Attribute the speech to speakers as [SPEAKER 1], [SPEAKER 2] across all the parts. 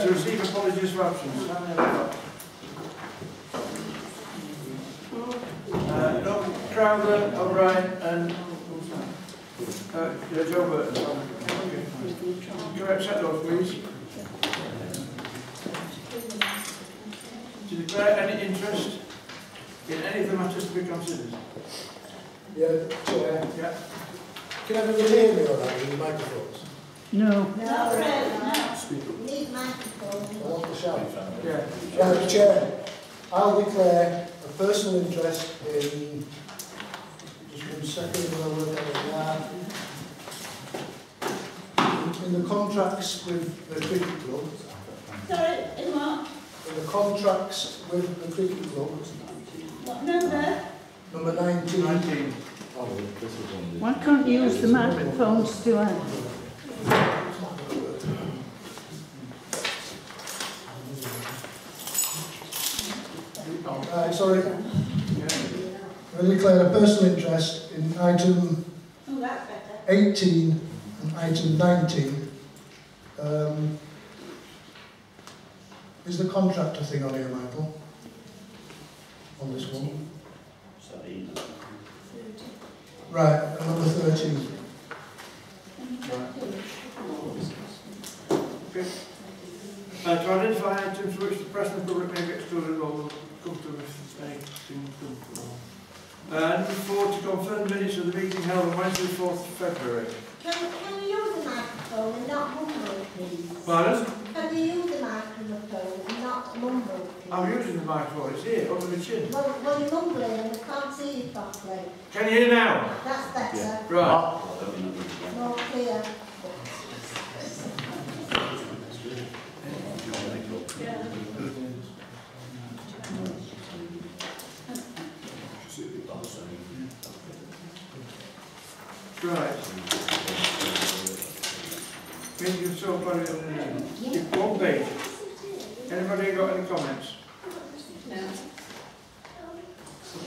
[SPEAKER 1] to receive apologies for absence. How many have we got? Crowther, O'Brien and Joe Burton. Can you accept those, please? To declare any interest in any of the matters to be considered.
[SPEAKER 2] Yeah, Chair.
[SPEAKER 1] Yeah.
[SPEAKER 2] Can everybody hear me all right with the microphones?
[SPEAKER 3] No.
[SPEAKER 4] No. Need microphone.
[SPEAKER 2] I want to shout.
[SPEAKER 1] Yeah.
[SPEAKER 2] Right, Chair, I'll declare a personal interest in, just 1 second, I'll work out in the contracts with the cricket club.
[SPEAKER 4] Sorry, in what?
[SPEAKER 2] In the contracts with the cricket club.
[SPEAKER 4] What number?
[SPEAKER 2] Number 19.
[SPEAKER 1] 19.
[SPEAKER 3] Why can't you use the microphones, Stuart?
[SPEAKER 2] Sorry. I declare a personal interest in item 18 and item 19. Is the contractor thing on here, Michael? On this one? Right, and number 13.
[SPEAKER 1] Okay. To identify items for which the press and public may be excluded or will come to anything comfortable. Number 4, to confirm the minutes of the meeting held on Wednesday, 4th February.
[SPEAKER 4] Can you use the microphone and not mumble, please?
[SPEAKER 1] Pardon?
[SPEAKER 4] Can you use the microphone and not mumble, please?
[SPEAKER 1] I'm using the microphone, it's here, under my chin.
[SPEAKER 4] Well, you're mumbling and I can't see you properly.
[SPEAKER 1] Can you hear now?
[SPEAKER 4] That's better.
[SPEAKER 1] Yeah. Right.
[SPEAKER 4] More clear.
[SPEAKER 1] Right. Maybe you've so far in one page. Anybody got any comments?
[SPEAKER 4] No.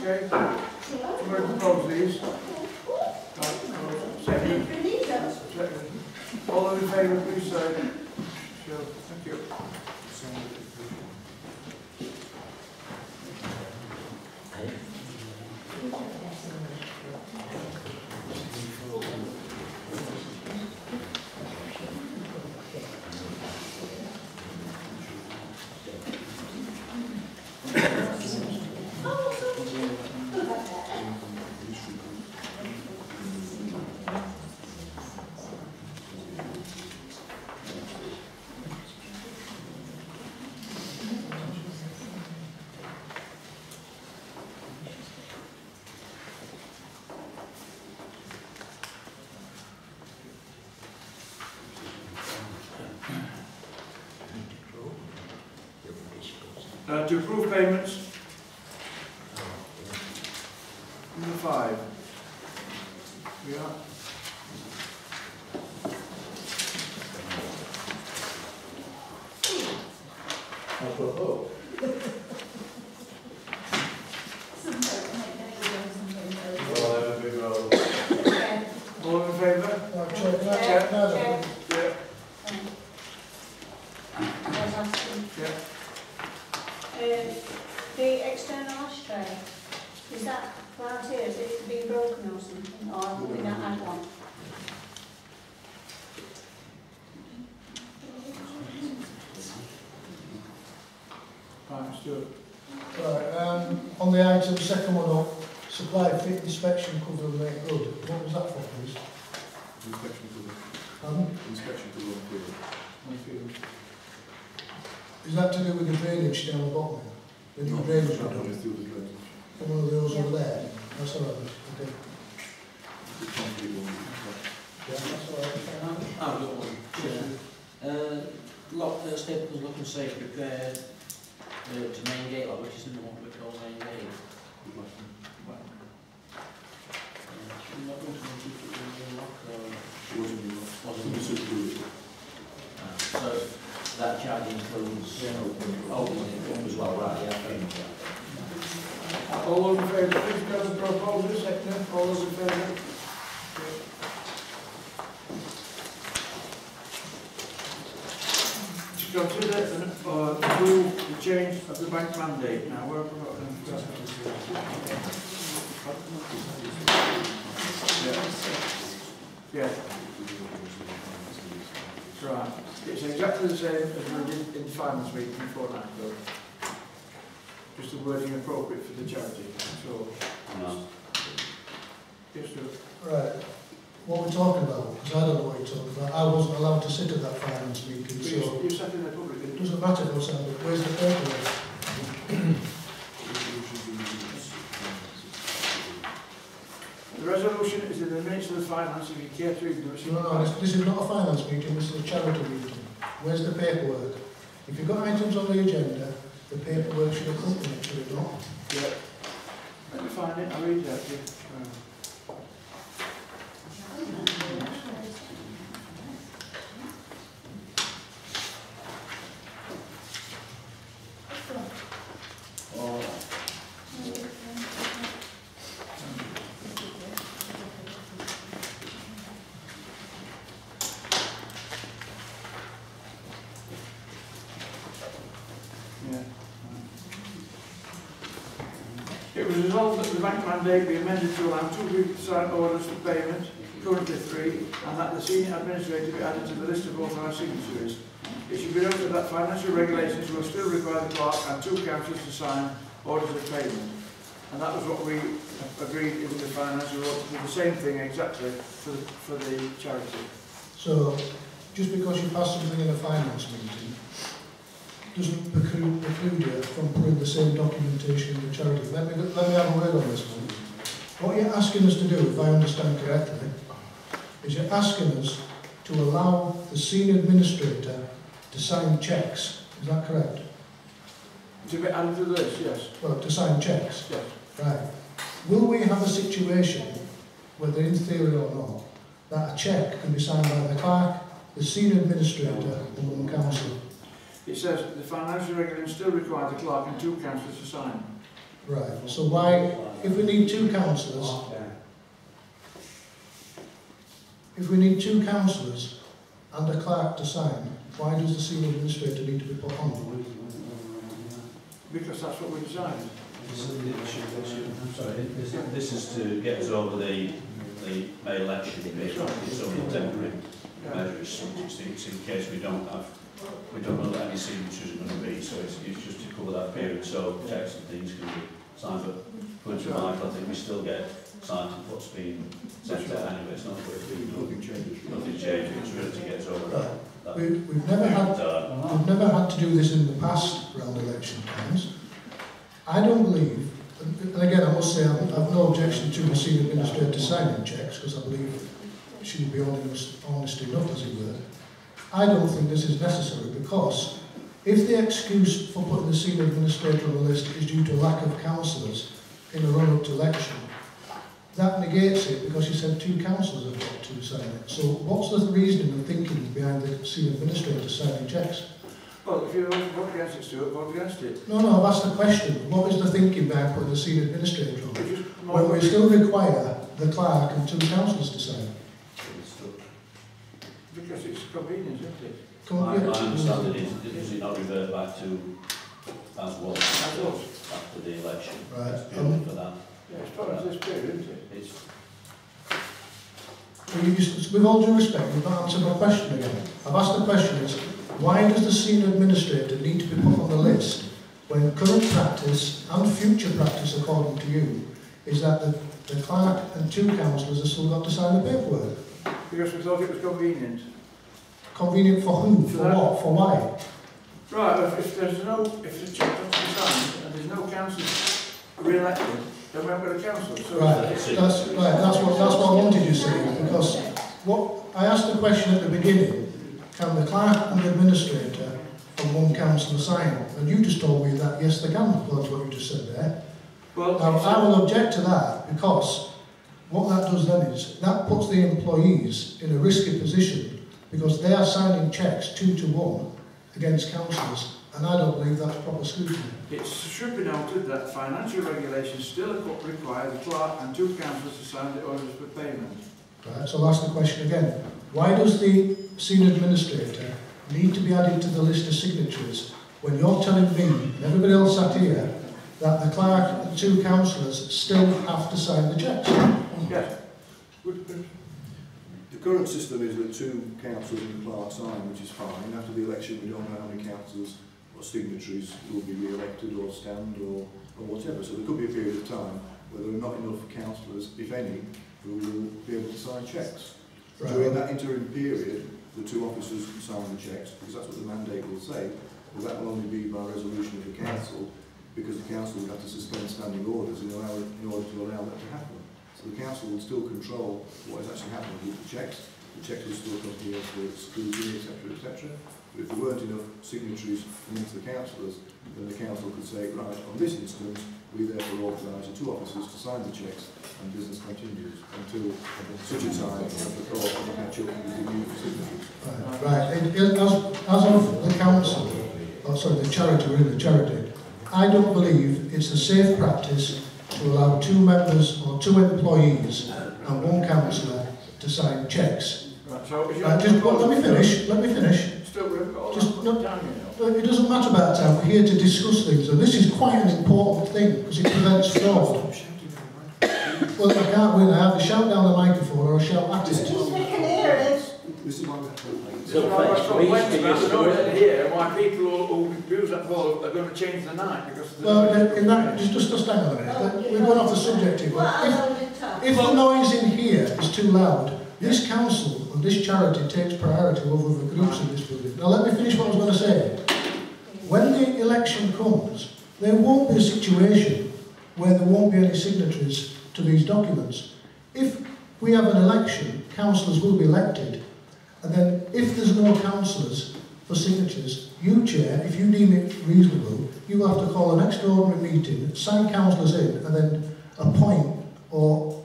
[SPEAKER 1] Okay. I'm going to propose these. Second. Second. All those in favour, please say. Sure. Thank you. To approve payments. Number 5. We are. All in favour?
[SPEAKER 5] The external ashtray, is that right here? Is it been broken or something? Or have we not had one?
[SPEAKER 1] Right, Stuart.
[SPEAKER 2] Right, on the item, second one up, supply fit inspection cover and make good. What was that for, please?
[SPEAKER 6] Inspection cover.
[SPEAKER 2] Pardon?
[SPEAKER 6] Inspection cover on field.
[SPEAKER 2] Is that to do with the drainage down the bottom? The new drainage
[SPEAKER 6] No,
[SPEAKER 2] down?
[SPEAKER 6] it's still the drainage.
[SPEAKER 2] And one of those over there? That's all right, okay.
[SPEAKER 6] The concrete one.
[SPEAKER 2] Yeah, that's all right.
[SPEAKER 7] I've got one. Staples looking safe prepared to main gate, like, which isn't what we call main gate. Not going to keep it in the lock or...
[SPEAKER 6] It wasn't new.
[SPEAKER 7] So that charge includes opening it as well, right? Yeah.
[SPEAKER 1] All those in favour, please go to the proposal. Second. All those in favour? To consider and approve the change of the bank mandate. Now, where have I got them? Yeah. Right. It's exactly the same as we did in the finance meeting before that, though. Just the wording appropriate for the charity. So,
[SPEAKER 8] No.
[SPEAKER 1] yes, sir.
[SPEAKER 2] Right. What we're talking about, because I don't know what you're talking about. I wasn't allowed to sit at that finance meeting, so
[SPEAKER 1] You sat in the public,
[SPEAKER 2] it
[SPEAKER 1] didn't you?
[SPEAKER 2] doesn't matter what's happening. Where's the paperwork?
[SPEAKER 1] The resolution is in the minutes of the finance, if you care to read them.
[SPEAKER 2] No, this is not a finance meeting, this is a charity meeting. Where's the paperwork? If you've got items on the agenda, the paperwork should accompany it, should it not?
[SPEAKER 1] Yeah. Let me find it, I'll read it out to you. It was resolved that the bank mandate be amended to allow 2 people to sign orders for payment, currently 3, and that the senior administrator be added to the list of authorised signatories. It should be noted that financial regulations will still require the clerk and 2 councillors to sign orders of payment. And that was what we agreed in the financial order, to do the same thing exactly for the charity.
[SPEAKER 2] So, just because you pass something in a finance meeting, doesn't preclude you from putting the same documentation in the charity. Let me have a word on this one. What you're asking us to do, if I understand correctly, is you're asking us to allow the senior administrator to sign cheques. Is that correct?
[SPEAKER 1] To be added to the list, yes.
[SPEAKER 2] Well, to sign cheques.
[SPEAKER 1] Yes.
[SPEAKER 2] Right. Will we have a situation, whether in theory or not, that a cheque can be signed by the clerk, the senior administrator, and one councillor?
[SPEAKER 1] It says the financial regulations still require the clerk and 2 councillors to sign.
[SPEAKER 2] Right. So why, if we need 2 councillors, and a clerk to sign, why does the senior administrator need to be put on?
[SPEAKER 1] Because that's what we decided.
[SPEAKER 8] Sorry, this is to get us over the May election bit. It's only temporary measures. It's in case we don't know what any signatures are going to be, so it's just to cover that period, so checks and things can be signed. But according to Michael, I think we still get signed of what's been sent out anyway. It's not nothing changes. Nothing changes. It's really to get us over that.
[SPEAKER 2] We've never had to do this in the past around election times. I don't believe, and again I must say I've no objection to the senior administrator signing cheques, because I believe she would be honest enough, as it were. I don't think this is necessary, because if the excuse for putting the senior administrator on the list is due to lack of councillors in a run-up to election, that negates it, because you said 2 councillors have got to sign it. So what's the reasoning and thinking behind the senior administrator signing cheques?
[SPEAKER 1] Well, if you vote against it, Stuart, vote against it.
[SPEAKER 2] No, I've asked the question. What is the thinking behind putting the senior administrator on?
[SPEAKER 1] Just
[SPEAKER 2] When we still require the clerk and 2 councillors to sign.
[SPEAKER 1] because it's convenient, isn't it?
[SPEAKER 8] My understanding is, does it not revert back to as was
[SPEAKER 1] As was.
[SPEAKER 8] after the election?
[SPEAKER 2] Right.
[SPEAKER 8] It's purely for that.
[SPEAKER 1] Yeah, it's part of this period, isn't it?
[SPEAKER 8] It's
[SPEAKER 2] With all due respect, you've not answered my question again. I've asked the question is, why does the senior administrator need to be put on the list when current practice and future practice, according to you, is that the clerk and 2 councillors have still got to sign the paperwork?
[SPEAKER 1] Because we thought it was convenient.
[SPEAKER 2] Convenient for who? For what? For why?
[SPEAKER 1] Right, well, if the check doesn't be signed and there's no council re-elected, then we haven't got a council. So
[SPEAKER 2] That's what I wanted you to say, because what I asked the question at the beginning, can the clerk and the administrator from 1 councillor sign? And you just told me that yes they can, according to what you just said there.
[SPEAKER 1] Well,
[SPEAKER 2] Now I will object to that, because what that does then is that puts the employees in a risky position, because they are signing cheques 2 to 1 against councillors, and I don't believe that's proper scrutiny.
[SPEAKER 1] it should be noted that financial regulations still require the clerk and 2 councillors to sign the orders for payment.
[SPEAKER 2] Right, so I'll ask the question again. Why does the senior administrator need to be added to the list of signatories when you're telling me and everybody else sat here that the clerk and 2 councillors still have to sign the cheques?
[SPEAKER 1] Yes.
[SPEAKER 6] The current system is that 2 councillors and the clerk sign, which is fine. After the election, we don't know how many councillors or signatories will be re-elected or stand or whatever. So there could be a period of time where there are not enough councillors, if any, who will be able to sign cheques.
[SPEAKER 2] Right.
[SPEAKER 6] During that interim period, the 2 officers can sign the cheques, because that's what the mandate will say, but that will only be by resolution of the council, because the council will have to suspend standing orders in order to allow that to happen. So the council will still control what is actually happening with the cheques. The cheques will still come here for scrutiny, etc., etc. But if there weren't enough signatories amongst the councillors, then the council could say, right, on this instance, we therefore authorise the 2 officers to sign the cheques, and business continues until such a time as the court can catch up with the new signatories.
[SPEAKER 2] Right. As of the council, oh sorry, the charity, we're in the charity, I don't believe it's a safe practice to allow 2 members or 2 employees and 1 councillor to sign cheques.
[SPEAKER 1] Right, so
[SPEAKER 2] Let me finish.
[SPEAKER 1] Still, we've got all
[SPEAKER 2] Just,
[SPEAKER 1] that
[SPEAKER 2] no,
[SPEAKER 1] time, you know.
[SPEAKER 2] it doesn't matter about time, we're here to discuss things, and this is quite an important thing, because it prevents fraud. Well, I can't win, I either shout down the microphone or I shout at it.
[SPEAKER 4] Just we can hear it.
[SPEAKER 6] This is why we have to play.
[SPEAKER 1] So what's complaints about the noise here, and why people who use that hall are going to change the night because of the
[SPEAKER 2] Well,
[SPEAKER 1] noise.
[SPEAKER 2] in that, just hang on a minute, we're going off the subject here.
[SPEAKER 4] What
[SPEAKER 2] But
[SPEAKER 4] are they talking?
[SPEAKER 2] if the noise in here is too loud, this council and this charity takes priority over the groups in this building. Now let me finish what I was going to say. When the election comes, there won't be a situation where there won't be any signatories to these documents. If we have an election, councillors will be elected, and then if there's no councillors for signatures, you, Chair, if you deem it reasonable, you have to call an extraordinary meeting, sign councillors in, and then appoint, or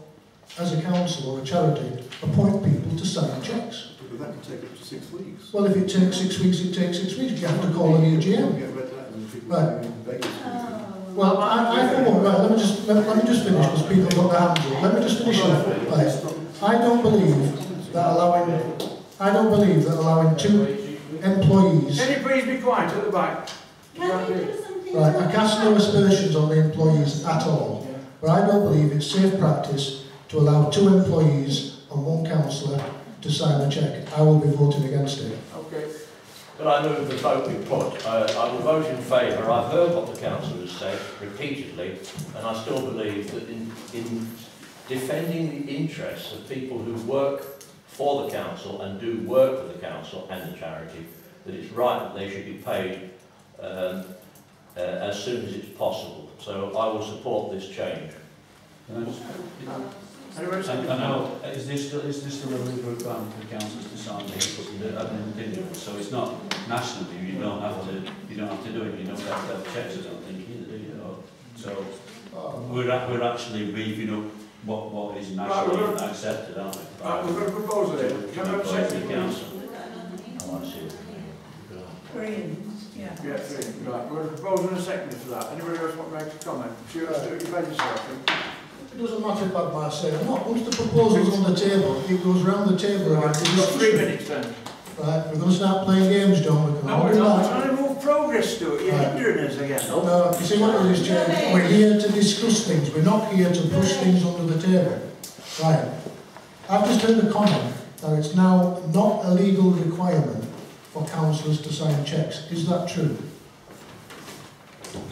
[SPEAKER 2] as a council or a charity, appoint people to sign cheques.
[SPEAKER 6] But that can take up to 6 weeks.
[SPEAKER 2] Well, if it takes 6 weeks, it takes 6 weeks. You have to call an
[SPEAKER 6] You
[SPEAKER 2] EGM.
[SPEAKER 6] don't get red letters and people
[SPEAKER 2] Right.
[SPEAKER 6] are in Vegas.
[SPEAKER 2] Well, I for one, right, let me just finish, because people have got their hands up. Let me just finish off. Right. I don't believe that allowing 2 employees.
[SPEAKER 1] Can you please be quiet at the back?
[SPEAKER 4] Can we do something?
[SPEAKER 2] Right, I cast no aspersions on the employees at all, but I don't believe it's safe practice to allow 2 employees and 1 councillor to sign a cheque. I will be voting against it.
[SPEAKER 1] Okay.
[SPEAKER 9] But I move the vote be put. I will vote in favour. I've heard what the council has said repeatedly, and I still believe that in defending the interests of people who work for the council and do work for the council and the charity, that it's right that they should be paid as soon as it's possible. So I will support this change.
[SPEAKER 8] I know, is this still a legal requirement for councils to sign the so it's not nationally, you don't have to do it, you don't have to have checks, I don't think either, do you? So we're actually beefing up what is nationally accepted, aren't we?
[SPEAKER 1] Right, we're going to propose it. Can I have a second?
[SPEAKER 8] Council.
[SPEAKER 9] Oh, I see.
[SPEAKER 3] Yeah.
[SPEAKER 1] Yeah, 3. Right, we're proposing a second for that. Anybody else want to make a comment? Sure, you made yourself.
[SPEAKER 2] It doesn't matter about my saying. Once the proposal's on the table, it goes round the table.
[SPEAKER 1] Right,
[SPEAKER 2] and
[SPEAKER 1] we've got 3 minutes then.
[SPEAKER 2] Right, we're going to start playing games, John. We can
[SPEAKER 1] No,
[SPEAKER 2] all
[SPEAKER 1] we're
[SPEAKER 2] do
[SPEAKER 1] not.
[SPEAKER 2] that.
[SPEAKER 1] We're trying to move progress to it. You're
[SPEAKER 2] Right.
[SPEAKER 1] hindering us again.
[SPEAKER 2] No, you see what it is, Chair? We're here to discuss things. We're not here to push things under the table. Right. I've just heard a comment that it's now not a legal requirement for councillors to sign cheques. Is that true?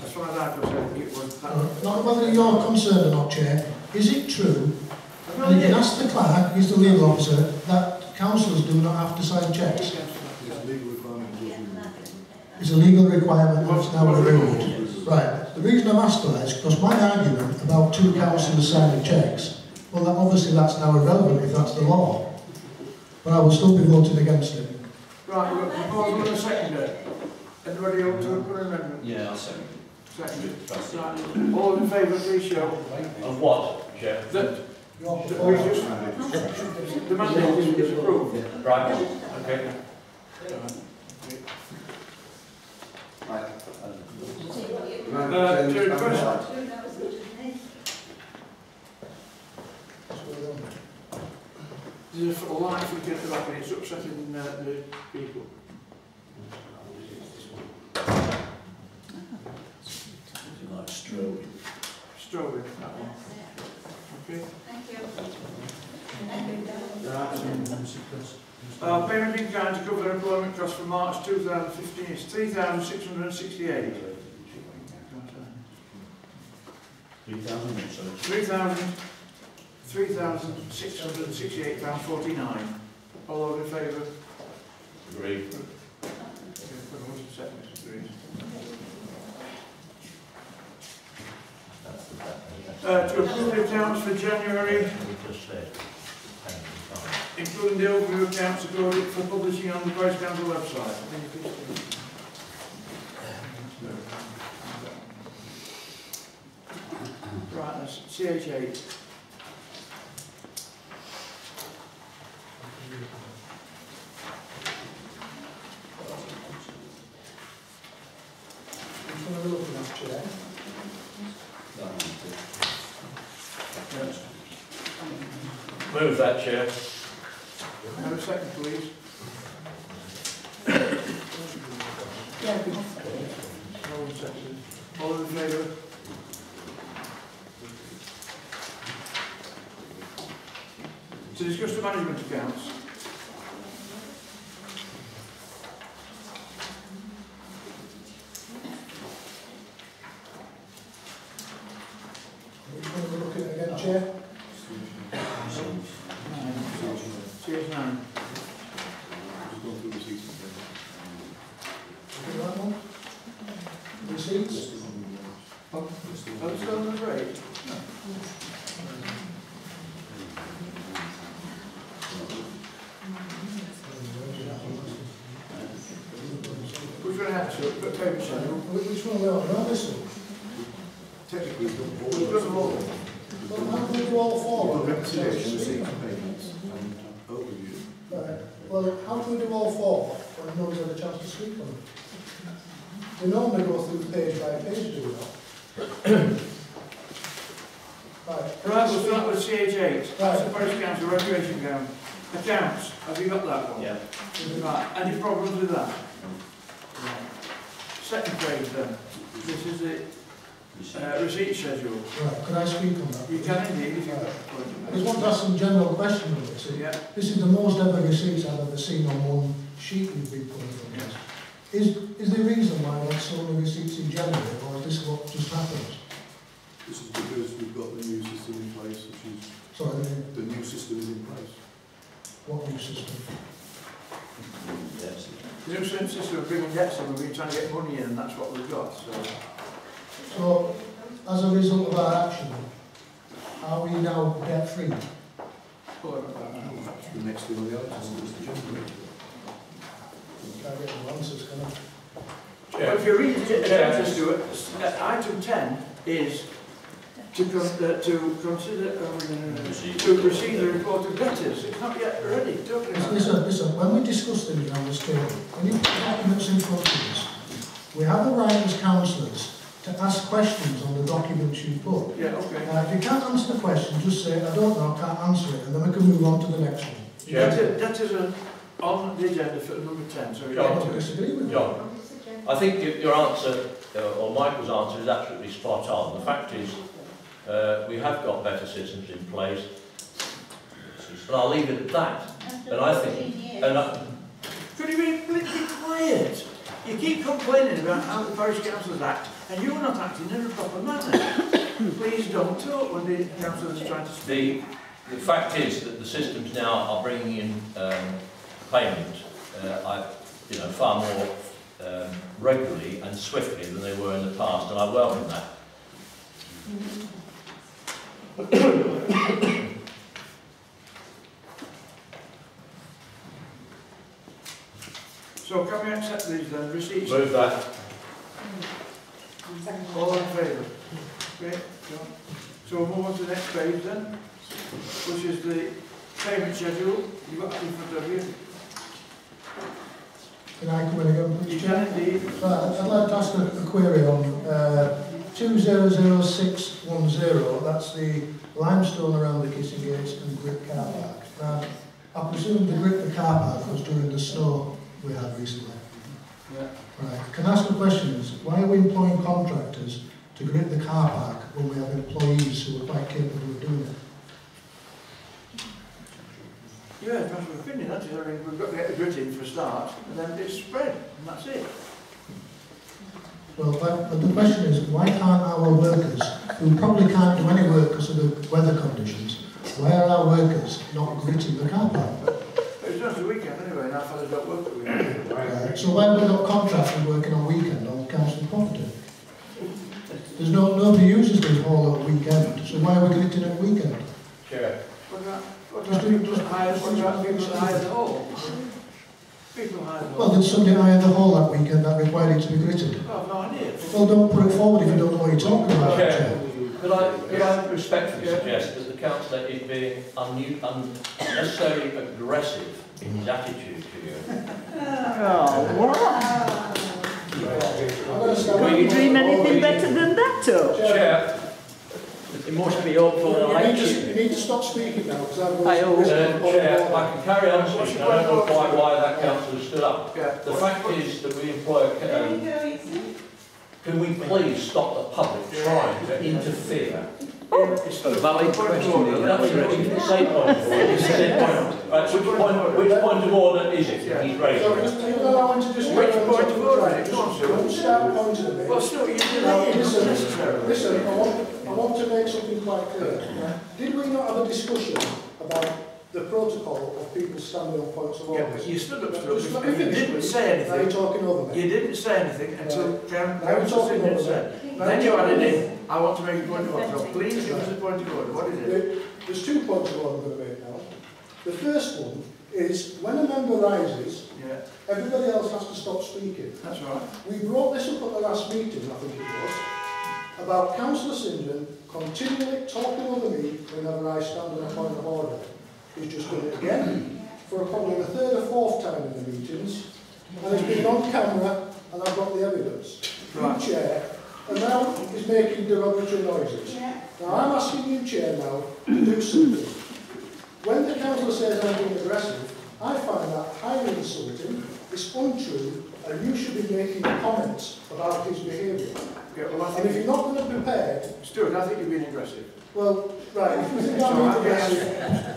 [SPEAKER 1] As far as I was saying, it was that.
[SPEAKER 2] Not whether you're concerned or not, Chair. Is it true?
[SPEAKER 1] I
[SPEAKER 2] And you
[SPEAKER 1] really
[SPEAKER 2] can
[SPEAKER 1] did.
[SPEAKER 2] ask the clerk, he's the legal officer, that councillors do not have to sign cheques.
[SPEAKER 6] It's a legal requirement.
[SPEAKER 2] It's a legal requirement that's now removed. Right. The reason I'm asked that is because my argument about 2 councillors signing cheques, well, that obviously that's now irrelevant if that's the law. But I will still be voting against it.
[SPEAKER 1] Right, we've got a proposal and a second. Anybody else to put an amendment?
[SPEAKER 8] Yeah, I'll second.
[SPEAKER 1] Second. Right. All in favour, please show.
[SPEAKER 9] Of what, Chair?
[SPEAKER 1] That we just, the mandate is approved.
[SPEAKER 9] Right. Okay.
[SPEAKER 1] Chair, question. There's a light flicker at the back and it's upsetting the people.
[SPEAKER 8] Like stroke.
[SPEAKER 1] Strobing, that one. Okay.
[SPEAKER 5] Thank you. Thank you.
[SPEAKER 1] Payment in kind to cover employment costs for March 2015 is £3,668.
[SPEAKER 8] 3,000,
[SPEAKER 1] £3,668.49. All those in favour?
[SPEAKER 9] Agreed.
[SPEAKER 1] To approve the accounts for January, including the overview accounts according for publishing on the Parish Council website. Right, that's CH8.
[SPEAKER 9] Move that, Chair.
[SPEAKER 1] Have a second, please. No one seconded. All in favour? To discuss the management accounts.
[SPEAKER 2] Which one are we looking at again, Chair?
[SPEAKER 1] CS9.
[SPEAKER 6] Just going through the receipts again.
[SPEAKER 2] Look at that one. Receipts?
[SPEAKER 1] Oh, it's still on the rate? Which one had to? Payment schedule.
[SPEAKER 2] Which one are we on? Not this one.
[SPEAKER 6] Technically, we've got
[SPEAKER 1] We've got them all.
[SPEAKER 2] Well, how can we do all four?
[SPEAKER 6] We've got reconciliation, receipts, payments, and overview.
[SPEAKER 2] Right. Well, how can we do all four when nobody's had a chance to speak on them? We normally go through page by page, do we not? Right.
[SPEAKER 1] Right, we'll start with CH8. That's the
[SPEAKER 2] Right.
[SPEAKER 1] Parish Council Recreation Ground. Accounts, have you got that one?
[SPEAKER 8] Yeah.
[SPEAKER 1] Right, any problems with that? Second page then. This is the receipt schedule.
[SPEAKER 2] Right, could I speak on that?
[SPEAKER 1] You can indeed if you've got a
[SPEAKER 2] I
[SPEAKER 1] point.
[SPEAKER 2] just want to ask some general question on this.
[SPEAKER 1] Yeah.
[SPEAKER 2] This is the most ever receipts I've ever seen on one sheet we've been putting from this. Is there a reason why we have so many receipts in January, or is this what just happens?
[SPEAKER 6] This is because we've got the new system in place, which is,
[SPEAKER 2] Sorry,
[SPEAKER 6] the new system is in place.
[SPEAKER 2] what new system?
[SPEAKER 1] The new system of bringing debts in, we've been trying to get money in and that's what we've got, so.
[SPEAKER 2] So, as a result of our action, are we now debt free?
[SPEAKER 6] The next thing on the other system is the generator.
[SPEAKER 2] Can't get no answers, can I?
[SPEAKER 1] Well, if you read the agenda, Stuart, item 10 is to consider, to receive the report of debtors. It's not yet ready, talking about
[SPEAKER 2] Listen, when we discuss things around this table, when you put documents in front of us, we have the right as councillors to ask questions on the documents you put.
[SPEAKER 1] Yeah, okay.
[SPEAKER 2] If you can't answer the question, just say, I don't know, I can't answer it, and then we can move on to the next one.
[SPEAKER 1] Debtors are on the agenda for number 10, so
[SPEAKER 2] I don't disagree with you.
[SPEAKER 9] John, I think your answer, or Michael's answer, is absolutely spot on. The fact is, we have got better systems in place, and I'll leave it at that. And I think,
[SPEAKER 1] Could you be quiet? You keep complaining about how the Parish Councils act, and you're not acting in a proper manner. Please don't talk when the councillors are trying to speak.
[SPEAKER 9] the fact is that the systems now are bringing in payment, far more regularly and swiftly than they were in the past, and I welcome that.
[SPEAKER 1] So can we accept these then, receipts?
[SPEAKER 9] Move that.
[SPEAKER 1] All in favour? Okay, so we'll move on to the next page then, which is the payment schedule. You've got that in front of you.
[SPEAKER 2] Can I come in again, please?
[SPEAKER 1] You can indeed.
[SPEAKER 2] Right, I'd like to ask a query on 200610, that's the limestone around the kitchen gates and grit car park. Now, I presume the car park was during the snow we had recently.
[SPEAKER 1] Yeah.
[SPEAKER 2] Right, can I ask a question? Why are we employing contractors to grit the car park when we have employees who are quite capable of doing it?
[SPEAKER 1] Yeah, that's my opinion. That is, I mean, we've got to get the grit in for a start, and then it's spread, and that's it.
[SPEAKER 2] Well, but the question is, why can't our workers, who probably can't do any work because of the weather conditions, why are our workers not gritting the car park?
[SPEAKER 1] It's just a weekend anyway, and our fellas don't work at the weekend.
[SPEAKER 2] Right, so why have we got contractors working on weekend on council property? There's nobody uses the hall at weekend, so why are we gritting at weekend?
[SPEAKER 9] Chair.
[SPEAKER 1] What about people that hire the hall? People hire the hall.
[SPEAKER 2] Well, did somebody hire the hall that weekend that required it to be gritted?
[SPEAKER 1] Oh, I've no idea.
[SPEAKER 2] Well, don't put it forward if you don't know what you're talking about,
[SPEAKER 9] Chair,
[SPEAKER 2] Chair.
[SPEAKER 9] could I respectfully suggest that the councillor is being unnecessarily aggressive in his attitude to you?
[SPEAKER 3] Oh, what? Can you dream anything better than that, too?
[SPEAKER 9] Chair.
[SPEAKER 7] It must be up for an election.
[SPEAKER 2] You need to stop speaking now, because I've
[SPEAKER 3] I always-
[SPEAKER 9] Chair, I can carry on speaking. I don't know quite why that councillor stood up.
[SPEAKER 1] Yeah.
[SPEAKER 9] The fact is that we employ can we please stop the public trying to interfere?
[SPEAKER 1] It's
[SPEAKER 7] A valid question.
[SPEAKER 9] You can say point of order. You can say point. Right, which point of order is it that he's raising?
[SPEAKER 2] So just, you know, I want to just...
[SPEAKER 1] Which point of order is it? Go on, Stuart.
[SPEAKER 2] Don't start pointing at me.
[SPEAKER 1] Well, Stuart, you're
[SPEAKER 2] Now,
[SPEAKER 1] delaying
[SPEAKER 2] listen, listen, I want to make something quite clear. Did we not have a discussion about the protocol of people standing on points of
[SPEAKER 1] Yeah,
[SPEAKER 2] order?
[SPEAKER 1] but you stood up,
[SPEAKER 2] Just let me
[SPEAKER 1] and you
[SPEAKER 2] finish,
[SPEAKER 1] didn't
[SPEAKER 2] please.
[SPEAKER 1] say
[SPEAKER 2] Now you're
[SPEAKER 1] anything.
[SPEAKER 2] talking over me.
[SPEAKER 1] You didn't say anything until
[SPEAKER 2] Now you're
[SPEAKER 1] Councillor
[SPEAKER 2] talking
[SPEAKER 1] Sidney
[SPEAKER 2] over
[SPEAKER 1] said.
[SPEAKER 2] me.
[SPEAKER 1] Then you added in, I want to make a point of order. So please give us a point of order. What is it?
[SPEAKER 2] There's 2 points of order I'm going to make now. The first one is when a member rises,
[SPEAKER 1] Yeah,
[SPEAKER 2] everybody else has to stop speaking.
[SPEAKER 1] that's right.
[SPEAKER 2] We brought this up at the last meeting, I think it was, about Councillor St John continually talking over me whenever I stand on a point of order. He's just done it again for probably the 3rd or 4th time in the meetings, and it's been on camera, and I've got the evidence.
[SPEAKER 1] Right.
[SPEAKER 2] You, Chair, and now he's making derogatory noises. Now I'm asking you, Chair, now to do something. When the councillor says I'm being aggressive, I find that highly insulting, it's untrue, and you should be making comments about his behaviour.
[SPEAKER 1] Yeah, well, I
[SPEAKER 2] And if
[SPEAKER 1] think,
[SPEAKER 2] you're not going to be prepared,
[SPEAKER 1] Stuart, I think you're being aggressive.
[SPEAKER 2] well, right, if you think I'm being aggressive,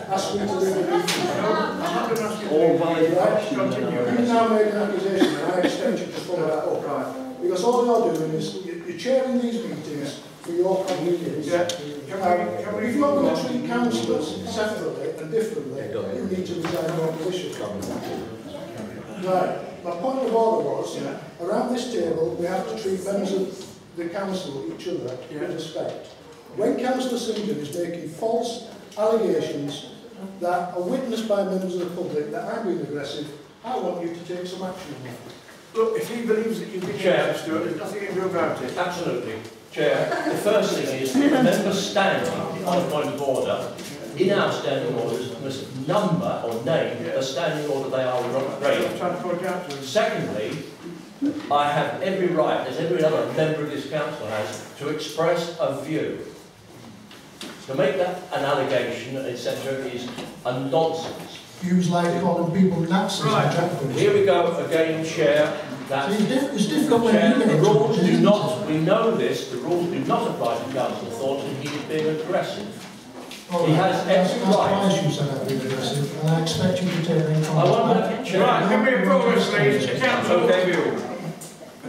[SPEAKER 2] ask me to leave the meeting.
[SPEAKER 1] No, I'm not going to ask you to
[SPEAKER 7] All
[SPEAKER 1] leave.
[SPEAKER 7] valid
[SPEAKER 2] Right?
[SPEAKER 1] Continue.
[SPEAKER 2] You've now made an accusation, and I expect you to follow that up.
[SPEAKER 1] Right.
[SPEAKER 2] Because all you're doing is, you're chairing these meetings for your convenience.
[SPEAKER 1] Yeah.
[SPEAKER 2] If you're going to treat councillors separately and differently, you need to resign your position. Right, my point of order was, around this table, we have to treat members of the council, each other, with respect. When Councillor St John is making false allegations that are witnessed by members of the public that I'm being aggressive, I want you to take some action on that.
[SPEAKER 1] Look, if he believes that you've been
[SPEAKER 9] Chair.
[SPEAKER 1] aggressive, Stuart, there's nothing you can do about it.
[SPEAKER 9] Absolutely. Chair, the first thing is that members standing on a point of order, in our standing orders, must number or name the standing order they are
[SPEAKER 1] I'm
[SPEAKER 9] raising.
[SPEAKER 1] trying to point out to him.
[SPEAKER 9] Secondly, I have every right, as every other member of this council has, to express a view. To make that an allegation, etc., is a nonsense.
[SPEAKER 2] Views like calling people Nazis
[SPEAKER 1] Right.
[SPEAKER 2] and jackals.
[SPEAKER 9] Here we go again, Chair. That
[SPEAKER 2] It's difficult when
[SPEAKER 9] Chair,
[SPEAKER 2] you
[SPEAKER 9] the
[SPEAKER 2] get
[SPEAKER 9] rules
[SPEAKER 2] into it,
[SPEAKER 9] do
[SPEAKER 2] isn't
[SPEAKER 9] not,
[SPEAKER 2] it?
[SPEAKER 9] we know this, the rules do not apply to Councillor Thornton, he is being aggressive.
[SPEAKER 2] All
[SPEAKER 9] He
[SPEAKER 2] right,
[SPEAKER 9] has
[SPEAKER 2] that's
[SPEAKER 9] every right.
[SPEAKER 2] twice you said I've been aggressive, and I expect you to take any
[SPEAKER 9] I want
[SPEAKER 2] comment.
[SPEAKER 9] to, Chair.
[SPEAKER 1] Right, can we approve, please? Accounts
[SPEAKER 9] Okay.
[SPEAKER 1] overview.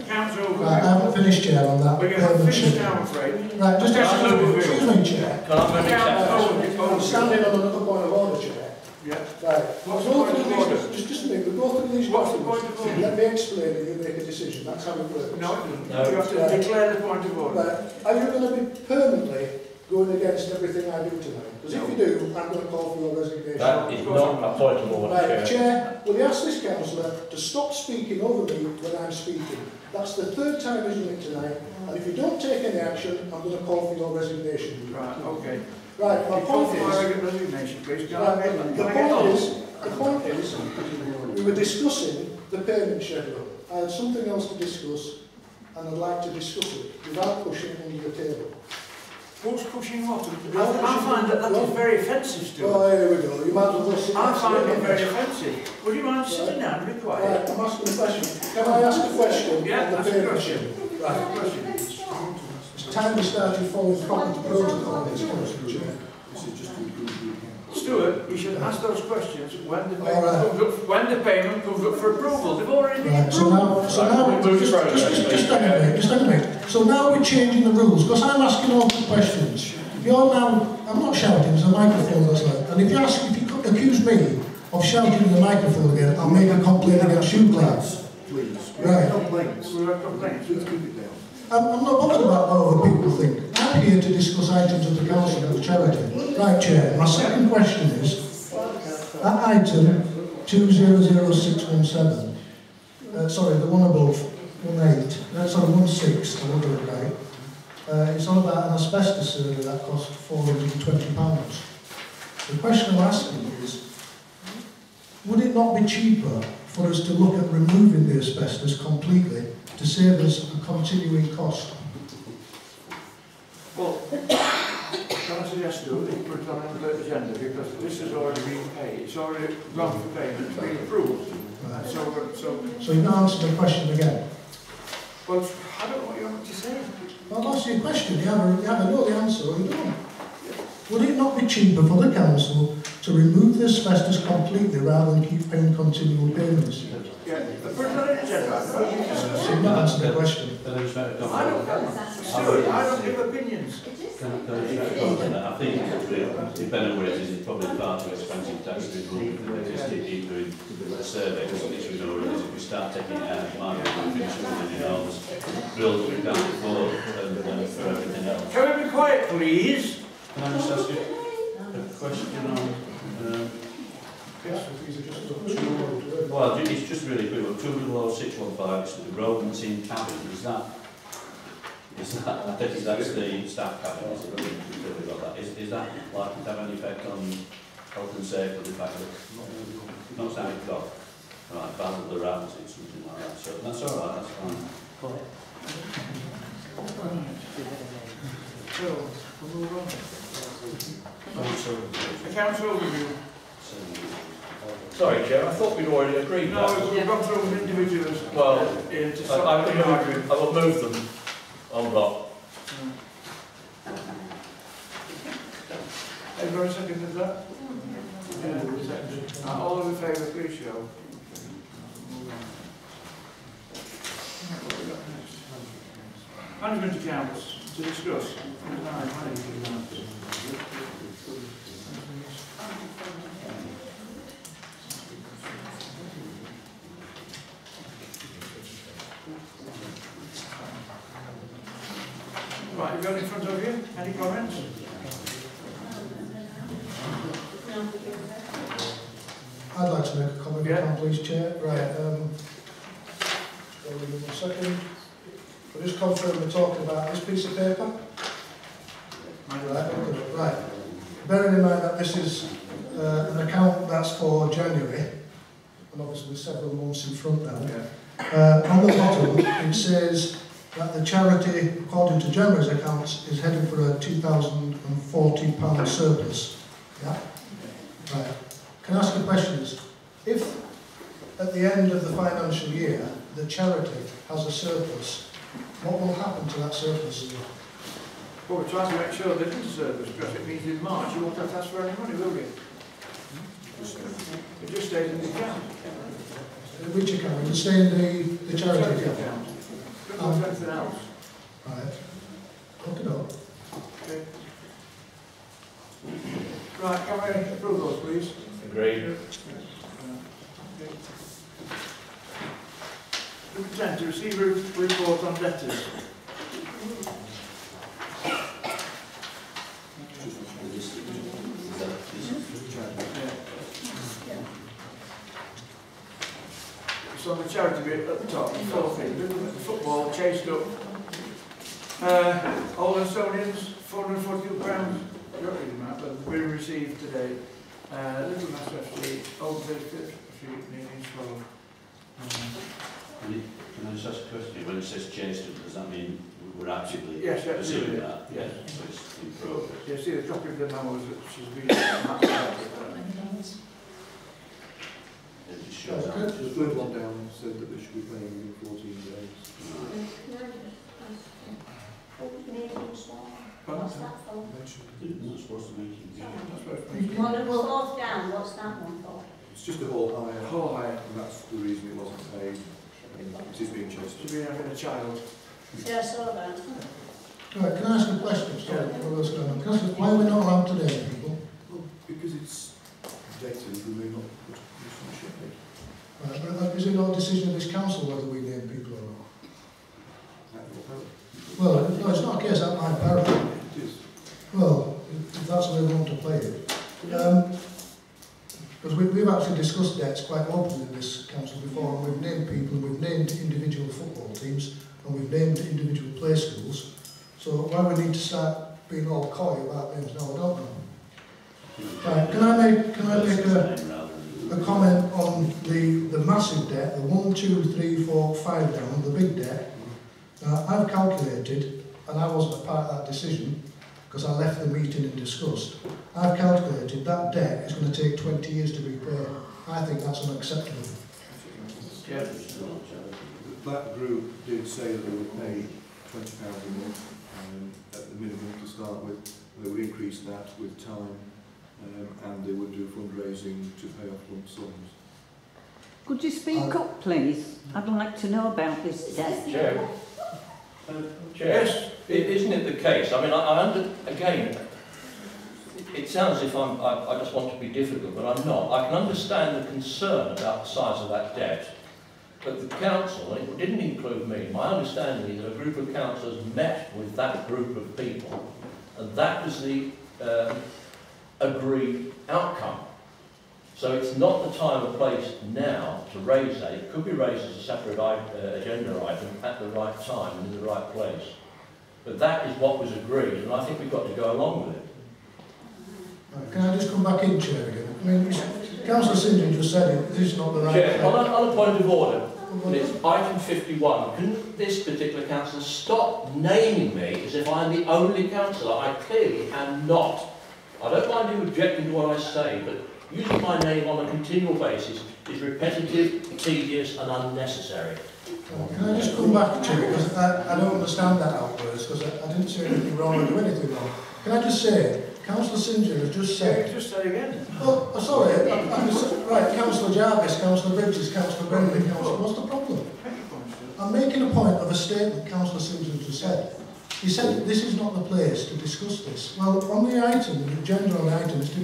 [SPEAKER 1] Accounts
[SPEAKER 2] Right, I
[SPEAKER 1] overview.
[SPEAKER 2] haven't finished, Chair, on that.
[SPEAKER 1] We're going to finish now, I'm afraid.
[SPEAKER 2] Right, just
[SPEAKER 1] Accounts
[SPEAKER 2] excuse
[SPEAKER 1] overview.
[SPEAKER 2] me, Chair.
[SPEAKER 9] Can I have an
[SPEAKER 1] Accounts
[SPEAKER 9] exception?
[SPEAKER 2] I'm standing on another point of order, Chair.
[SPEAKER 1] Yeah.
[SPEAKER 2] Right,
[SPEAKER 1] What's
[SPEAKER 2] we'll
[SPEAKER 1] the
[SPEAKER 2] go
[SPEAKER 1] point
[SPEAKER 2] through
[SPEAKER 1] of order?
[SPEAKER 2] these, just a minute, we'll go through these
[SPEAKER 1] What's the
[SPEAKER 2] documents.
[SPEAKER 1] point of order?
[SPEAKER 2] Let me explain and you make a decision, that's how it works.
[SPEAKER 1] No, it doesn't.
[SPEAKER 9] No.
[SPEAKER 1] You have to declare the point of order.
[SPEAKER 2] Right, are you going to be permanently going against everything I do tonight? Because if you do, I'm going to call for your resignation.
[SPEAKER 9] That is not a point of order,
[SPEAKER 2] Right,
[SPEAKER 9] Chair.
[SPEAKER 2] Chair, will you ask this councillor to stop speaking over me when I'm speaking? That's the 3rd time he's done it tonight, and if you don't take any action, I'm going to call for your resignation.
[SPEAKER 1] Right, okay.
[SPEAKER 2] Right, my point
[SPEAKER 1] Before I
[SPEAKER 2] is,
[SPEAKER 1] get resignation, please, can I
[SPEAKER 2] right,
[SPEAKER 1] get
[SPEAKER 2] the
[SPEAKER 1] can I get
[SPEAKER 2] point
[SPEAKER 1] on?
[SPEAKER 2] is, we were discussing the payment schedule. I had something else to discuss, and I'd like to discuss it without pushing it under the table.
[SPEAKER 1] Who's pushing what? I find that is very offensive, Stuart.
[SPEAKER 2] Oh, here we go. You might as well sit
[SPEAKER 1] I
[SPEAKER 2] next to
[SPEAKER 1] find
[SPEAKER 2] me.
[SPEAKER 1] it very offensive. Would you mind sitting down and be quiet?
[SPEAKER 2] Right, I'm asking a question. Can I ask a question?
[SPEAKER 1] Yeah,
[SPEAKER 2] on the
[SPEAKER 1] ask a
[SPEAKER 2] paper
[SPEAKER 1] question.
[SPEAKER 2] sheet?
[SPEAKER 1] Ask a question.
[SPEAKER 2] It's time we started following proper protocol in this country, Chair.
[SPEAKER 6] This is just to improve the account.
[SPEAKER 1] Stuart, you should ask those questions when the payment,
[SPEAKER 2] All right.
[SPEAKER 1] comes, up, when the payment comes up for approval. They've already been
[SPEAKER 2] Right,
[SPEAKER 1] approved.
[SPEAKER 2] so now, just hang a minute. So now we're changing the rules, because I'm asking all the questions. You're now, I'm not shouting, there's a microphone that's there. And if you accuse me of shouting in the microphone again, I'll make a complaint against you, class.
[SPEAKER 6] Please.
[SPEAKER 2] Right.
[SPEAKER 6] Complaints.
[SPEAKER 1] We've had complaints.
[SPEAKER 6] Please keep it down.
[SPEAKER 2] I'm not bothered about what other people think. I'm here to discuss items of the council and the charity. Right, Chair. My second question is, at item 200617, sorry, the one above, 16, I wonder it right. It's all about an asbestos survey that cost £420. The question I'm asking is, would it not be cheaper for us to look at removing the asbestos completely to save us a continuing cost?
[SPEAKER 1] Well, can I suggest to you that you put it on the agenda because this has already been paid. It's already gone for payment. It's been approved.
[SPEAKER 2] Right.
[SPEAKER 1] So
[SPEAKER 2] you've not answered the question again.
[SPEAKER 1] well, I don't know what you want to say.
[SPEAKER 2] Well, I've asked you a question. You either know the answer or you don't. Would it not be cheaper for the council to remove the asbestos completely rather than keep paying continual payments?
[SPEAKER 1] Yeah, put it on the agenda.
[SPEAKER 2] So you've not answered the question.
[SPEAKER 1] Stuart, I don't give opinions.
[SPEAKER 8] I think the benefit is it's probably far too expensive to actually just keep doing the survey because we know if we start taking it out of the market and finish with all this bills we can't afford and for everything else.
[SPEAKER 1] Can we be quiet, please?
[SPEAKER 8] Can I just ask you a question on well, it's just really quick. 200615, it's the rodents in cabin. Is that? I think that's the staff cabin. Is it? Is that likely to have any effect on health and safety? The fact that not sounding got right, Basil the rats, it's something like that. So that's all right. That's fine.
[SPEAKER 1] So, we'll move on. The council overview.
[SPEAKER 9] Sorry, Chair, I thought we'd already agreed
[SPEAKER 1] No,
[SPEAKER 9] that.
[SPEAKER 1] we've gone through with individuals.
[SPEAKER 9] Well,
[SPEAKER 1] I
[SPEAKER 9] I will move them en bloc.
[SPEAKER 1] Everybody seconded that? Yeah, seconded. All in favour, please show. What have we got next? Management accounts to discuss. Management accounts. Right, you've got it in front of you. Any comments?
[SPEAKER 2] I'd like to make a comment,
[SPEAKER 1] Yeah.
[SPEAKER 2] please, Chair. Right, just give me 1 second. We're just confirming we're talking about this piece of paper. Right. Bearing in mind that this is an account that's for January, and obviously several months in front now.
[SPEAKER 1] Yeah.
[SPEAKER 2] On the bottom, it says that the charity, according to January's accounts, is heading for a £2,040 surplus. Yeah? Right. Can I ask a question? If at the end of the financial year the charity has a surplus, what will happen to that surplus?
[SPEAKER 1] Well, we're trying to make sure there isn't a surplus because it means in March you won't have to ask for any money, will you? It just stays in the account.
[SPEAKER 2] Which account? It will stay in the charity account.
[SPEAKER 1] Don't do anything else.
[SPEAKER 2] Right. Look it up.
[SPEAKER 1] Okay. Right, can we approve those, please?
[SPEAKER 9] Agreed.
[SPEAKER 1] Number 10, to receive a report on debtors. It's on the charity bit at the top, the football chased up. All Estonians, £442. I don't really matter, but we received today. Little Mass FC, Old Biscuit, needing swallow.
[SPEAKER 8] Can I just ask a question? When it says chased up, does that mean we're actively
[SPEAKER 1] Yes, yeah,
[SPEAKER 8] pursuing
[SPEAKER 1] yeah,
[SPEAKER 8] that.
[SPEAKER 1] yes.
[SPEAKER 8] So it's in progress.
[SPEAKER 1] You see the copy of the memos that she's been mapped out.
[SPEAKER 8] It just shows
[SPEAKER 2] Okay.
[SPEAKER 8] that.
[SPEAKER 6] The third one down said that they should be paying within 14 days.
[SPEAKER 5] What's that for?
[SPEAKER 8] It's supposed to be
[SPEAKER 5] Well, the fourth down, what's that one for?
[SPEAKER 6] It's just a whole hire,
[SPEAKER 1] Whole hire.
[SPEAKER 6] and that's the reason it wasn't paid. It is being chased.
[SPEAKER 1] She's been having a child.
[SPEAKER 5] Yeah, I saw that.
[SPEAKER 2] Right, can I ask a question? Sorry, what's going on? Can I ask why are we not allowed to name people?
[SPEAKER 6] Well, because it's dated, we may not put this on the sheet.
[SPEAKER 2] Right, but is it not a decision of this council whether we name people or not? Well, no, it's not a case at my parish.
[SPEAKER 6] It is.
[SPEAKER 2] Well, if that's the way we want to play it. Because we've actually discussed debts quite openly in this council before, and we've named people, and we've named individual football teams, and we've named individual play schools. So why we need to start being all coy about names now, I don't know. Right, can I make a comment on the massive debt, the 1, 2, 3, 4, 5 down, the big debt? Now, I've calculated, and I wasn't a part of that decision, because I left the meeting and discussed. I've calculated that debt is going to take 20 years to repay. I think that's unacceptable.
[SPEAKER 1] Yeah.
[SPEAKER 6] That group did say that they would pay £20 a month at the minimum to start with. They would increase that with time, and they would do fundraising to pay off lump sums.
[SPEAKER 3] Could you speak up, please? I'd like to know about this debt.
[SPEAKER 9] Chair, Chair, isn't it the case? I mean, again, it sounds as if I just want to be difficult, but I'm not. I can understand the concern about the size of that debt, but the council, and it didn't include me, my understanding is that a group of councillors met with that group of people, and that was the agreed outcome. So it's not the time or place now to raise that. It could be raised as a separate agenda item at the right time and in the right place. But that is what was agreed, and I think we've got to go along with it.
[SPEAKER 2] Right, can I just come back in, Chair, again? I mean, Councillor St just said it, this is not the right...
[SPEAKER 9] Chair, on a point of order, it's item 51. Can this particular councillor stop naming me as if I'm the only councillor? I clearly am not. I don't mind you objecting to what I say, but using my name on a continual basis is repetitive, tedious and unnecessary.
[SPEAKER 2] Can I just come back, Chair, because I don't understand that outburst, because I didn't say anything wrong or do anything wrong. Can I just say, Councillor St John has just said...
[SPEAKER 1] Yeah, just say again.
[SPEAKER 2] Oh, sorry, right, Councillor Jarvis, Councillor Bridges, Councillor Brennan, Councillor... What's the problem? I'm making a point of a statement Councillor St John just said. He said this is not the place to discuss this. Well, on the item, the agenda on the item is to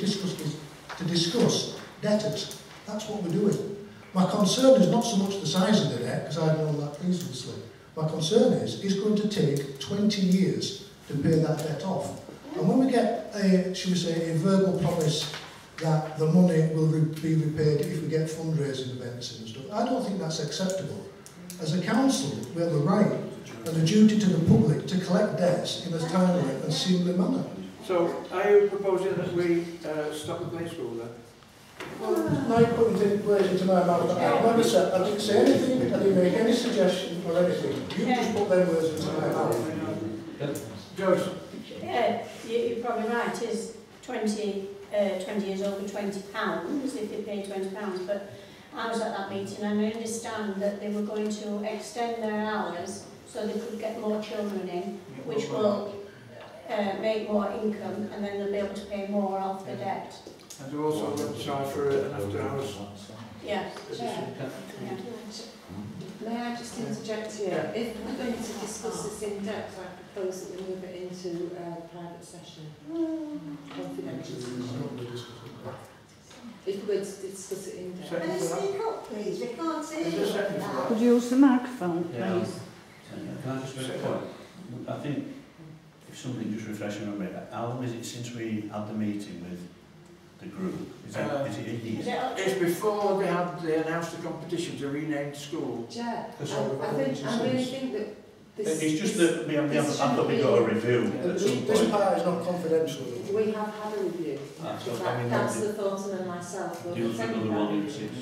[SPEAKER 2] discuss debtors. That's what we're doing. My concern is not so much the size of the debt, because I've known that previously. My concern is it's going to take 20 years to pay that debt off. And when we get a, shall we say, a verbal promise that the money will be repaid if we get fundraising events and stuff, I don't think that's acceptable. As a council, we have the right and a duty to the public to collect debts in a timely and seemly manner.
[SPEAKER 1] So, are you proposing that we stop the play school then?
[SPEAKER 2] Well, now you're putting words into my mouth. I didn't say anything, I didn't make any suggestion or anything. You just put them words into my mouth.
[SPEAKER 1] Joyce?
[SPEAKER 5] Yeah, you're probably right, it's 20 years over £20 if they pay £20, but I was at that meeting and I understand that they were going to extend their hours so they could get more children in, which will make more income, and then they'll be able to pay more off the debt.
[SPEAKER 1] And they're also going to charge for an after hours.
[SPEAKER 5] Yeah.
[SPEAKER 10] May I just interject here?
[SPEAKER 1] Yeah.
[SPEAKER 10] If we're going to discuss this in depth, I propose that we move it into a private session, confidential session. If we're going to discuss it in depth.
[SPEAKER 4] Can you speak up, please? We can't see
[SPEAKER 1] Is there a second for that?
[SPEAKER 3] Could you use the microphone, please?
[SPEAKER 8] Can I just make a point? I think, if somebody just refresh my memory, how long is it since we had the meeting with the group? Is it a year?
[SPEAKER 1] It's before they announced the competition to rename the school.
[SPEAKER 10] Chair, I really think that this...
[SPEAKER 8] It's just that I thought we got a review at some
[SPEAKER 2] This
[SPEAKER 8] point.
[SPEAKER 2] part is not confidential.
[SPEAKER 10] We have had a review.
[SPEAKER 8] So, I mean,
[SPEAKER 10] Councillor Thornton and myself.
[SPEAKER 8] do you think another one since?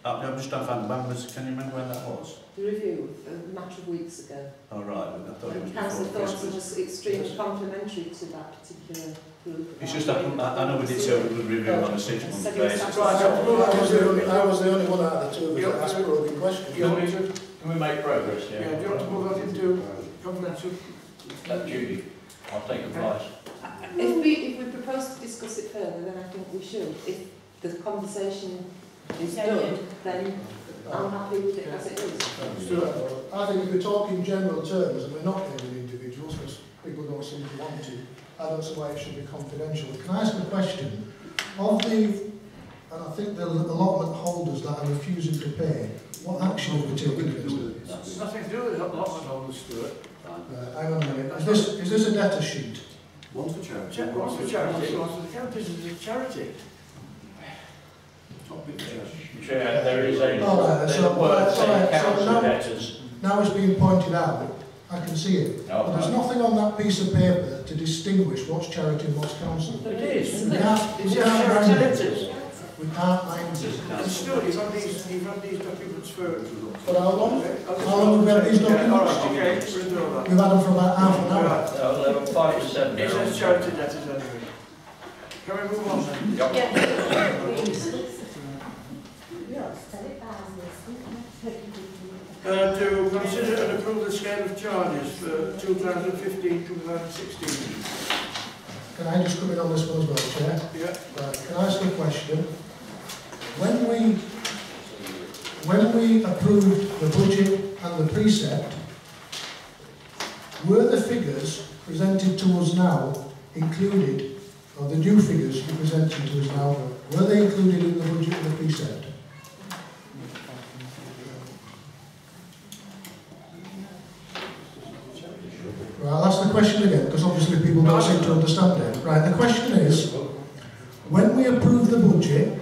[SPEAKER 8] I'm just trying to find the members. Can you remember when that was?
[SPEAKER 10] The review, a matter of weeks ago.
[SPEAKER 8] Oh, right. I thought it was
[SPEAKER 10] Council
[SPEAKER 8] before
[SPEAKER 10] thought it
[SPEAKER 8] Christmas.
[SPEAKER 10] was extremely complimentary to that particular group.
[SPEAKER 8] It's just that I know we did say we would review on a 6 month basis.
[SPEAKER 2] I was the only one out of the two of us that asked probing questions.
[SPEAKER 9] Can we make progress,
[SPEAKER 1] Yeah,
[SPEAKER 9] yeah?
[SPEAKER 1] do you want to move that into confidential?
[SPEAKER 9] Judy, I'll take advice.
[SPEAKER 10] If we propose to discuss it further, then I think we should. If the conversation is done, then I'm happy with it as it is.
[SPEAKER 2] I think if we talk in general terms and we're not naming individuals, because people don't seem to want to, I don't see why it should be confidential. Can I ask a question? Of the, and I think the allotment holders that are refusing to pay, what action have we taken against them?
[SPEAKER 1] Nothing to do with allotment holders, Stuart.
[SPEAKER 2] Hang on a minute. Is this a debtor sheet?
[SPEAKER 6] One's for charity.
[SPEAKER 1] One's for charity, one's for the county. This is a charity.
[SPEAKER 6] Top bit for charity.
[SPEAKER 9] Chair, there is a,
[SPEAKER 2] All right,
[SPEAKER 9] there's
[SPEAKER 2] so-
[SPEAKER 9] a word
[SPEAKER 2] so
[SPEAKER 9] saying
[SPEAKER 2] now-
[SPEAKER 9] council debtors.
[SPEAKER 2] Now it's being pointed out, I can see it.
[SPEAKER 9] No,
[SPEAKER 2] But there's nothing on that piece of paper to distinguish what's charity and what's council.
[SPEAKER 9] It is, isn't
[SPEAKER 2] We
[SPEAKER 9] it?
[SPEAKER 2] can't
[SPEAKER 1] It's
[SPEAKER 2] mind
[SPEAKER 1] charity
[SPEAKER 2] it.
[SPEAKER 1] debtors.
[SPEAKER 2] We can't mind it.
[SPEAKER 1] And Stuart, you've had these documents for...
[SPEAKER 2] For how long? How long have we had these
[SPEAKER 1] Yeah, all
[SPEAKER 2] documents?
[SPEAKER 1] right, okay, we'll do all that.
[SPEAKER 2] We've had them for about half an hour.
[SPEAKER 1] Right.
[SPEAKER 9] No, there were 5 to 7.
[SPEAKER 1] It says charity debtors anyway. Can we move on then? To consider and approve the scale of charges for 2015-2016.
[SPEAKER 2] Can I just come in on this one as well, Chair?
[SPEAKER 1] Yeah.
[SPEAKER 2] Right, can I ask a question? When we approved the budget and the precept, were the figures presented to us now included, or the new figures you presented to us now, were they included in the budget and the precept? Right, I'll ask the question again, because obviously people don't seem to understand it. Right, the question is, when we approved the budget,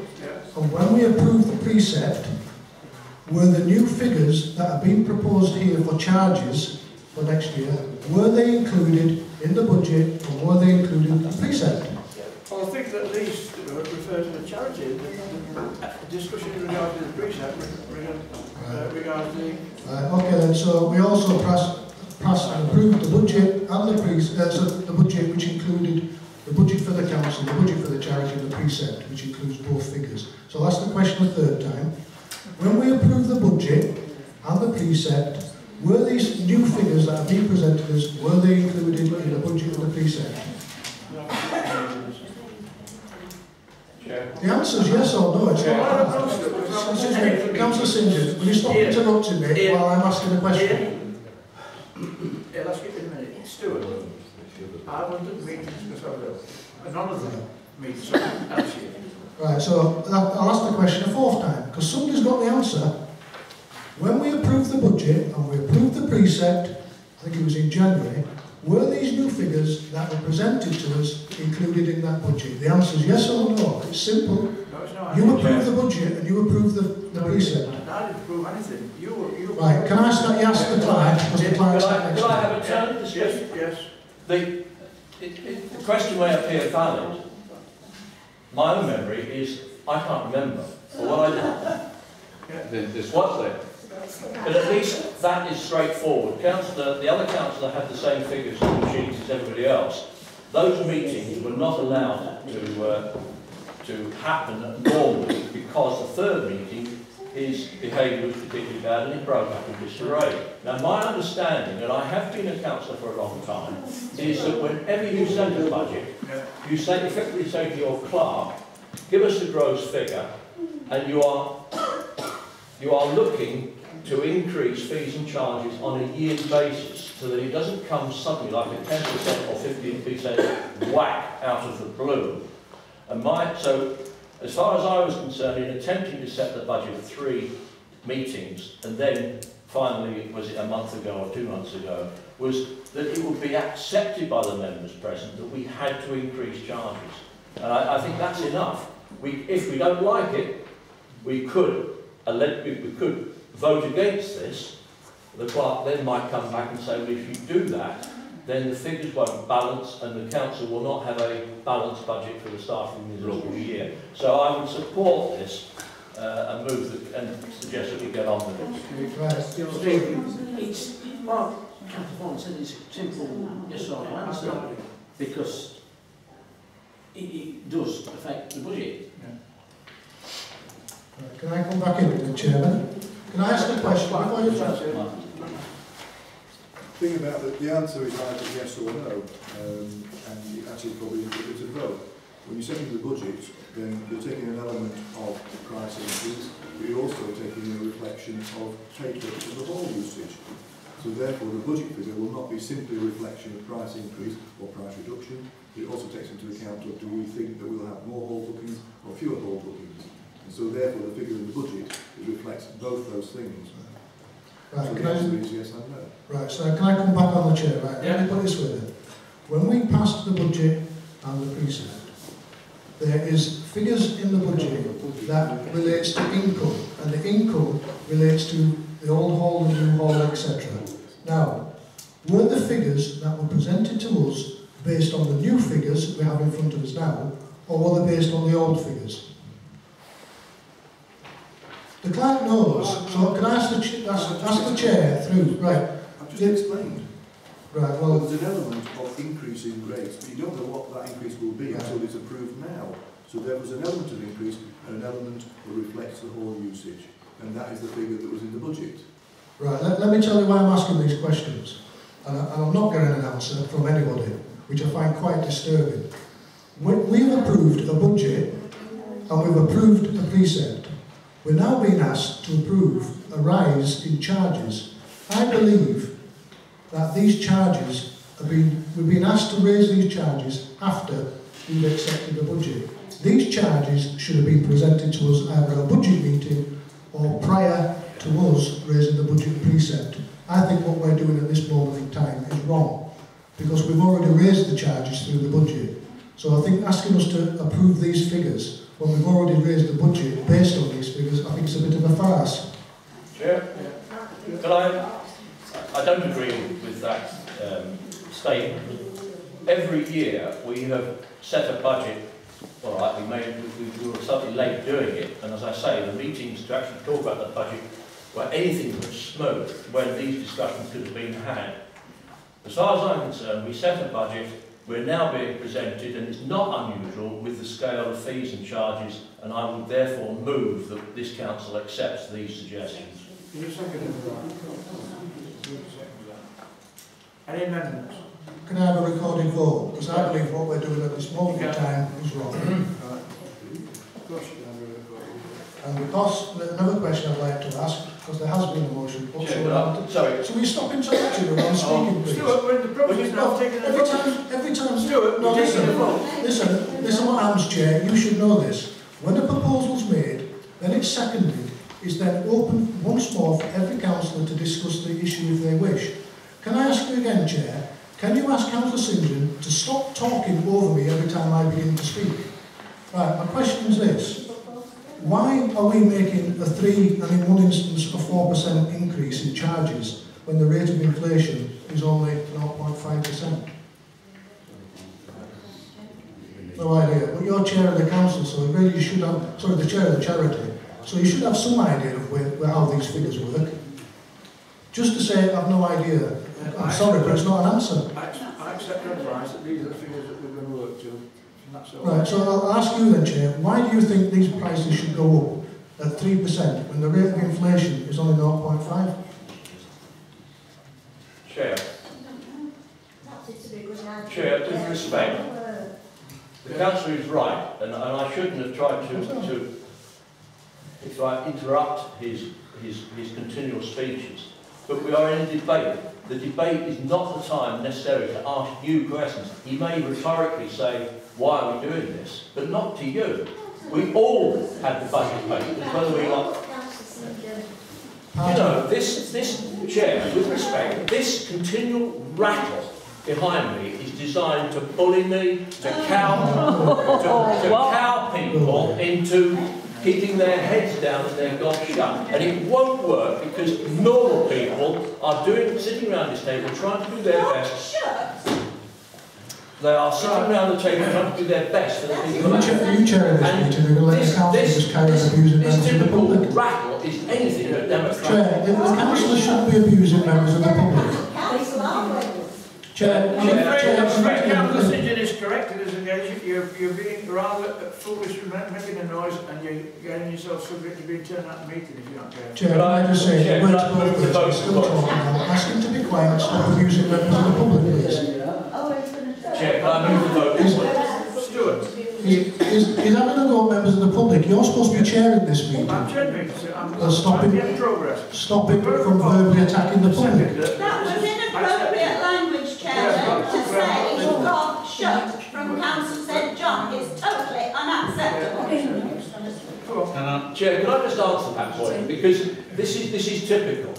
[SPEAKER 2] and when we approved the precept, were the new figures that are being proposed here for charges for next year, were they included in the budget, or were they included in the precept?
[SPEAKER 1] Well, I think that these refer to the charity. The discussion regarding the precept regards the...
[SPEAKER 2] Okay then, so we also passed and approved the budget and the so the budget which included the budget for the council, the budget for the charity and the precept which includes both figures. So I'll ask the question a third time. When we approved the budget and the precept, were these new figures that are being presented as, were they included in the budget and the precept? The answer is yes or no. It's not. Excuse me, Councillor St. John, will you stop interrupting me while I'm asking a question?
[SPEAKER 1] Yeah, let's get in a minute. Stuart, I went to the meetings because I was none of them meetings, so else here.
[SPEAKER 2] Right, so I'll ask the question a fourth time, because somebody's got the answer. When we approved the budget and we approved the precept, I think it was in January, were these new figures that were presented to us included in that budget? The answer is yes or no. It's simple.
[SPEAKER 1] No, it's not.
[SPEAKER 2] You approved the budget and you approved the precept.
[SPEAKER 1] I didn't approve anything. You
[SPEAKER 2] Right, can I ask that you ask the client, because the client's not next
[SPEAKER 9] Could I
[SPEAKER 2] to
[SPEAKER 9] have a turn to speak?
[SPEAKER 1] Yes.
[SPEAKER 9] The question may appear valid. My own memory is, I can't remember, or what I did. But at least that is straightforward. The other councillor had the same figures on the sheets as everybody else. Those meetings were not allowed to happen normally because the third meeting, his behaviour was particularly bad and it broke up in disarray. Now my understanding, and I have been a councillor for a long time, is that whenever you send a budget, you effectively say to your clerk, give us the gross figure, and you are looking to increase fees and charges on a yearly basis so that it doesn't come suddenly like a 10% or 15% whack out of the blue. And so, as far as I was concerned, in attempting to set the budget for 3 meetings, and then finally, was it a month ago or 2 months ago, was that it would be accepted by the members present that we had to increase charges. And I think that's enough. If we don't like it, we could vote against this. The clerk then might come back and say, well, if you do that, then the figures won't balance and the council will not have a balanced budget for the start of the year. So I would support this and move and suggest that we get on with it.
[SPEAKER 2] Right.
[SPEAKER 1] Steve.
[SPEAKER 7] It's, well, Councillor Vaughan said it's a simple yes or no answer, because it does affect the budget.
[SPEAKER 2] Right, can I come back in, the Chairman? Can I ask a question before you answer?
[SPEAKER 6] The thing about the answer is either yes or no, and you actually probably it's a vote. When you're setting the budget, then you're taking an element of price increase, but you're also taking a reflection of take-up of the whole usage. So therefore, the budget figure will not be simply a reflection of price increase or price reduction. It also takes into account of do we think that we'll have more hall bookings or fewer hall bookings. And so therefore, the figure in the budget reflects both those things.
[SPEAKER 2] Right,
[SPEAKER 6] so
[SPEAKER 2] can
[SPEAKER 6] the
[SPEAKER 2] I,
[SPEAKER 6] answer is yes and no.
[SPEAKER 2] right, so can I come back on the chair? Right,
[SPEAKER 7] Yeah.
[SPEAKER 2] let me put this with it. When we passed the budget and the precept, there is figures in the budget that relates to income, and the income relates to the old hall, the new hall, etc. Now, were the figures that were presented to us based on the new figures we have in front of us now, or were they based on the old figures? The client knows, so can I ask the chair through, right?
[SPEAKER 6] I've just explained.
[SPEAKER 2] Right, well,
[SPEAKER 6] There's an element of increase in rates, but you don't know what that increase will be until it's approved now. So there was an element of increase and an element that reflects the whole usage. And that is the figure that was in the budget.
[SPEAKER 2] right, let me tell you why I'm asking these questions. And I'm not getting an answer from anybody, which I find quite disturbing. We've approved a budget and we've approved a precept. We're now being asked to approve a rise in charges. I believe that these charges we've been asked to raise these charges after we've accepted the budget. These charges should have been presented to us either at a budget meeting or prior to us raising the budget precept. I think what we're doing at this moment in time is wrong, because we've already raised the charges through the budget. So I think asking us to approve these figures when we've already raised the budget based on these figures, I think it's a bit of a farce.
[SPEAKER 9] Chair? I don't agree with that statement. Every year we have set a budget. All right, we were slightly late doing it, and as I say, the meetings to actually talk about the budget were anything but smooth when these discussions could have been had. As far as I'm concerned, we set a budget, we're now being presented, and it's not unusual with the scale of fees and charges, and I would therefore move that this council accepts these suggestions.
[SPEAKER 1] Any amendments?
[SPEAKER 2] Can I have a recorded vote? Because I believe what we're doing at this moment in time is wrong. And because, another question I'd like to ask, because there has been a motion put,
[SPEAKER 9] sorry.
[SPEAKER 2] so we stop interrupting you when speaking, please.
[SPEAKER 1] Stuart, we're in the process now of taking a vote.
[SPEAKER 2] Every time,
[SPEAKER 1] Stuart,
[SPEAKER 2] no,
[SPEAKER 1] we're taking a vote.
[SPEAKER 2] listen what happens, Chair, you should know this. When a proposal's made, then it's seconded, it's then open once more for every councillor to discuss the issue if they wish. Can I ask you again, Chair, can you ask Councillor St John to stop talking over me every time I begin to speak? Right, my question is this. Why are we making a 3 and in one instance a 4% increase in charges when the rate of inflation is only 0.5%? No idea. But you're chair of the council, so really you should have, sorry, the chair of the charity, so you should have some idea of how these figures work. Just to say I've no idea, I'm sorry, but it's not an answer.
[SPEAKER 1] I accept your advice that these are the figures that we're going to work to. And that's all.
[SPEAKER 2] Right, so I'll ask you then, Chair, why do you think these prices should go up at 3% when the rate of inflation is only 0.5?
[SPEAKER 9] Chair. Chair, with respect, the councillor is right, and I shouldn't have tried to if I interrupt his continual speeches. But we are in a debate. The debate is not the time necessarily to ask you questions. He may rhetorically say, why are we doing this? But not to you. We all had the budget papers, whether we like. You know, this chair, with respect, this continual rattle behind me is designed to bully me, to cow people into keeping their heads down and their gob shut. And it won't work because normal people are sitting around this table trying to do their best. They are sitting around the table trying to do their best for the people.
[SPEAKER 2] You chairing this meeting, and let the councillors carry on abusing members of the
[SPEAKER 9] typical
[SPEAKER 2] public.
[SPEAKER 9] rattle is anything but democratic.
[SPEAKER 2] Chair, the councillors shouldn't be abusing members of the public. Chair,
[SPEAKER 1] the decision is correct in this occasion. You're being rather foolish and making a noise, and you're getting yourself subject to being turned out of the meeting if you're not careful.
[SPEAKER 2] Chair, can I just say,
[SPEAKER 9] Chair,
[SPEAKER 2] we're
[SPEAKER 9] can I move the vote
[SPEAKER 2] still talking now. Ask him to be quiet and stop abusing members of the public, please.
[SPEAKER 9] Chair, can I move the vote?
[SPEAKER 1] Stuart.
[SPEAKER 2] He's having a go at members of the public. You're supposed to be chairing this meeting.
[SPEAKER 1] I'm chairing it.
[SPEAKER 2] Well, stop him from verbally attacking the public.
[SPEAKER 4] That was inappropriate language, Chairman, to say "God shut" from Council St John. It's totally unacceptable.
[SPEAKER 9] Chair, can I just answer that point? Because this is typical.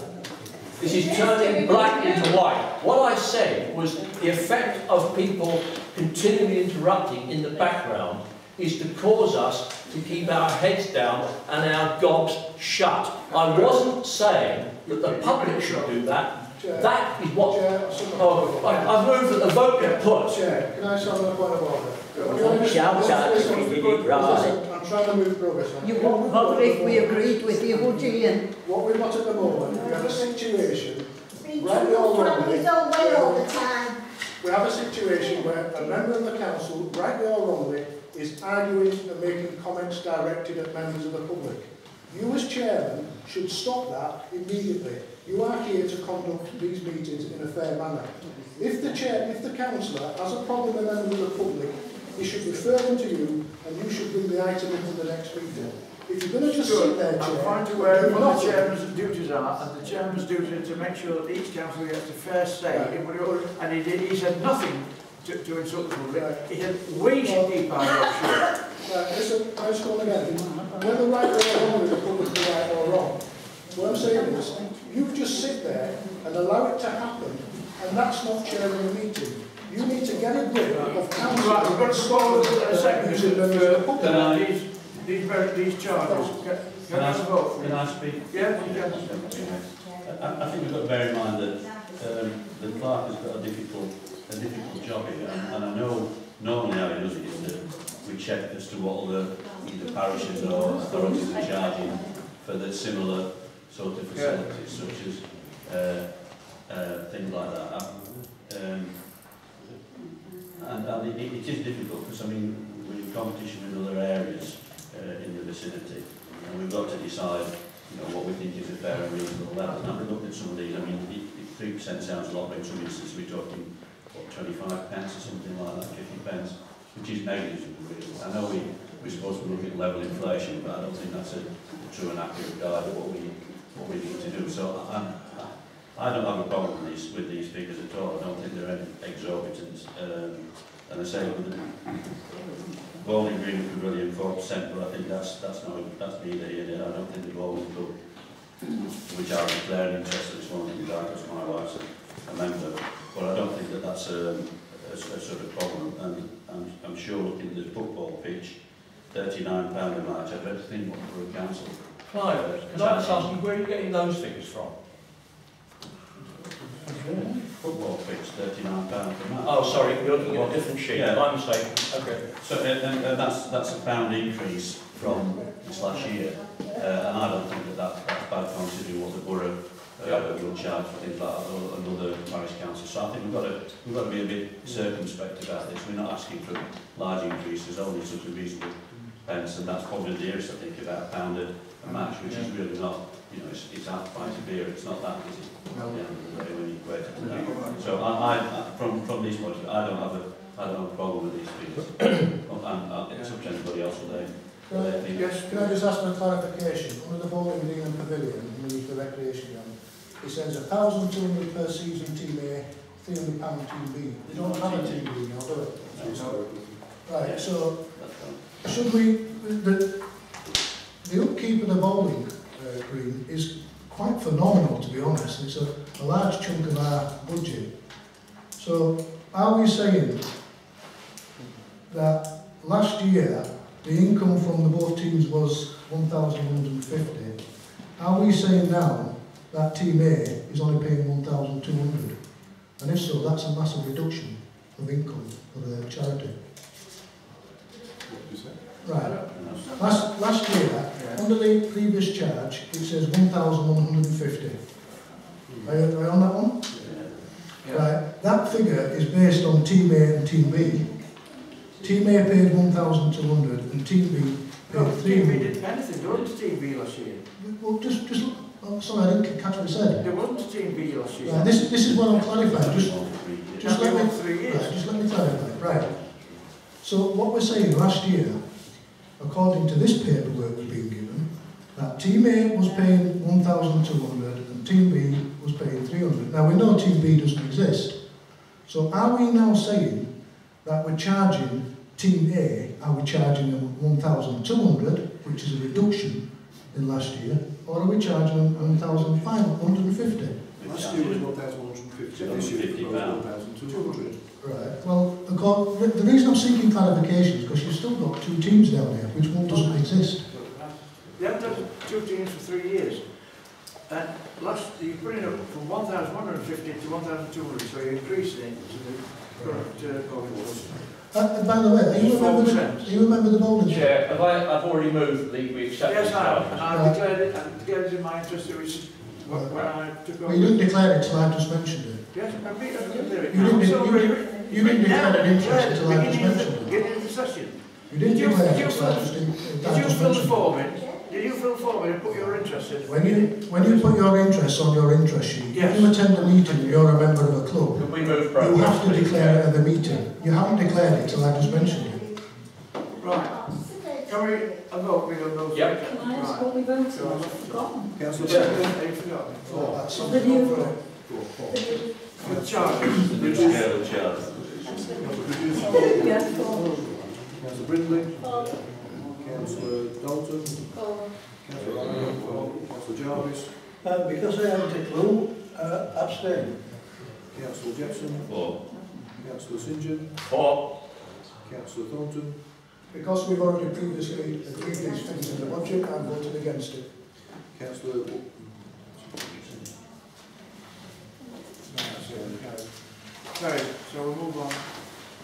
[SPEAKER 9] This is turning black into white. What I said was the effect of people continually interrupting in the background is to cause us to keep our heads down and our gobs shut. I wasn't saying that the public should do that. That is what... I've moved that the vote get put.
[SPEAKER 2] Chair, can I start on a point of order? I'm trying to move progress on.
[SPEAKER 3] You won't vote if we agreed with you, would you, Ian?
[SPEAKER 2] What we've got at the moment, we have a situation,
[SPEAKER 4] Rightly or wrongly, all the time.
[SPEAKER 2] we have a situation where a member of the council, rightly or wrongly, is arguing and making comments directed at members of the public. You as chairman should stop that immediately. You are here to conduct these meetings in a fair manner. If the councillor has a problem with members of the public, he should refer them to you, and you should bring the item into the next meeting. If you're going to just sit there, Chair,
[SPEAKER 1] I'm quite aware of what the chairman's duties are, and the chairman's duty is to make sure that each councillor gets a fair say. Right. And he said nothing to insult the public. Right. He said we should keep our mouth shut.
[SPEAKER 2] Right, listen, let's go again. Whether right or wrong is the public be right or wrong. What I'm saying is, you just sit there and allow it to happen, and that's not chairing a meeting. You need to get a grip of council.
[SPEAKER 1] Right, we've got to follow a second for these charges. Can
[SPEAKER 8] I speak?
[SPEAKER 1] Yeah.
[SPEAKER 8] I think we've got to bear in mind that the clerk has got a difficult job here, and I know normally how he does it is that we check as to what other either parishes or authorities are charging for the similar sort of facilities, such as things like that. And it is difficult because, I mean, we're in competition with other areas in the vicinity, and we've got to decide, you know, what we think is a fair and reasonable level. And I've looked at some of these. I mean, 3% sounds a lot, but in some instances we're talking, what, 25 pence or something like that, 50 pence, which is negligible, really. I know we're supposed to look at level inflation, but I don't think that's a true and accurate guide of what we need to do. So I don't have a problem with these figures at all. I don't think they're exorbitant. And I say with the bowling green pavilion 4%, but I think that's neither here nor there. I don't think the bowling club, which are declaring interest in this one, because my wife's a member, but I don't think that that's a sort of problem. And I'm sure looking at the football pitch, £39 a match, I don't think for a council.
[SPEAKER 9] Clive, can I just ask you where are you getting those figures from?
[SPEAKER 8] Football pitch, £39 per match.
[SPEAKER 9] Oh, sorry, you're looking at a different sheet.
[SPEAKER 8] Yeah.
[SPEAKER 9] My mistake. Okay.
[SPEAKER 8] So that's a £1 increase from this last year, and I don't think that's bad considering what the borough will charge for things like another parish council. So I think we've got to be a bit circumspect about this. We're not asking for large increases, only such a reasonable pence, and that's probably the dearest, I think, about £1 a match, which is really not, you know, it's half a pint of beer. It's not that, is it? At the end of the day, when you equate it to that. So from these points, I don't have a problem with these figures. And it's up to anybody else what they think.
[SPEAKER 2] Yes, can I just ask for a clarification? Under the bowling green and pavilion, underneath the recreation ground, it says £1,200 per season team A, £300 team B. They don't have a team B now, do they? Right, so should we... The upkeep of the bowling green is quite phenomenal, to be honest. It's a large chunk of our budget. So are we saying that last year the income from the both teams was 1,150? Are we saying now that team A is only paying 1,200? And if so, that's a massive reduction. of income for the charity.
[SPEAKER 6] What did you say?
[SPEAKER 2] Right. Last year, under the previous charge, it says 1,150. Are you on that one?
[SPEAKER 1] Yeah.
[SPEAKER 2] Right. That figure is based on Team A and Team B. Team A paid 1,200 and Team B
[SPEAKER 1] No,
[SPEAKER 2] paid
[SPEAKER 1] Team B
[SPEAKER 2] 300.
[SPEAKER 1] didn't pay anything, there wasn't a Team B last year.
[SPEAKER 2] Well, just look. Oh, sorry, I didn't catch what you said.
[SPEAKER 1] There wasn't a Team B last year.
[SPEAKER 2] Right, this is what I'm clarifying. Just let me,
[SPEAKER 1] 3 years.
[SPEAKER 2] right, just let me clarify. Right. So what we're saying last year, according to this paperwork we've been given, that Team A was paying 1,200 and Team B was paying 300. Now we know Team B doesn't exist. So are we now saying that we're charging Team A, are we charging them 1,200, which is a reduction in last year, or are we charging them 1,550?
[SPEAKER 6] Last year was 1,150, this year it was 1,200.
[SPEAKER 2] Right. Well, the reason I'm seeking clarification is because you've still got two teams down here, which one doesn't exist.
[SPEAKER 1] They haven't done 2 teams for 3 years. And last, you're putting it up from 1,150 to 1,200, so you're increasing it to the current goals.
[SPEAKER 2] By the way, do you remember the bowling?
[SPEAKER 9] Chair, I've already moved we accept
[SPEAKER 1] Yes,
[SPEAKER 9] this
[SPEAKER 1] I have, and
[SPEAKER 9] charge.
[SPEAKER 1] I declared it in my interest, it was when I took over.
[SPEAKER 2] Well, you didn't declare it till I just mentioned it.
[SPEAKER 1] Yes, I mean, I can do it.
[SPEAKER 2] You didn't,
[SPEAKER 1] So
[SPEAKER 2] you didn't declare an interest until I just mentioned it.
[SPEAKER 1] Beginning of the session.
[SPEAKER 2] You didn't
[SPEAKER 1] Did you-
[SPEAKER 2] declare
[SPEAKER 1] did you
[SPEAKER 2] it until I
[SPEAKER 1] fill-
[SPEAKER 2] just
[SPEAKER 1] Did you
[SPEAKER 2] just
[SPEAKER 1] fill the
[SPEAKER 2] mentioned
[SPEAKER 1] form in? Did you fill the form in and put your interest in?
[SPEAKER 2] it. When you put your interests on your interest sheet,
[SPEAKER 1] Yes.
[SPEAKER 2] if you attend a meeting and you're a member of a club,
[SPEAKER 9] Can we move
[SPEAKER 2] you
[SPEAKER 9] progress,
[SPEAKER 2] have to
[SPEAKER 9] please,
[SPEAKER 2] declare it
[SPEAKER 9] Chair?
[SPEAKER 2] at the meeting. You haven't declared it till I just mentioned it.
[SPEAKER 1] Right. Can we vote with those?
[SPEAKER 9] Yep.
[SPEAKER 3] Can I ask what we voted on? I've forgotten.
[SPEAKER 6] Councillor
[SPEAKER 1] Yeah,
[SPEAKER 6] Bennett?
[SPEAKER 1] you've forgotten.
[SPEAKER 2] That's
[SPEAKER 3] What did you-
[SPEAKER 1] For the charges.
[SPEAKER 8] The scale of charge.
[SPEAKER 3] Yeah, four.
[SPEAKER 6] Councillor Brindley? Councillor Dalton? Councillor Ryan? Councillor Jarvis?
[SPEAKER 11] Because I haven't a clue, abstain.
[SPEAKER 6] Councillor Jackson?
[SPEAKER 8] 4.
[SPEAKER 6] Councillor St John?
[SPEAKER 9] 4.
[SPEAKER 6] Councillor Thornton?
[SPEAKER 2] Because we've already previously agreed these things in the budget, I voted against it.
[SPEAKER 6] Councillor...
[SPEAKER 1] Sorry, so we'll move on.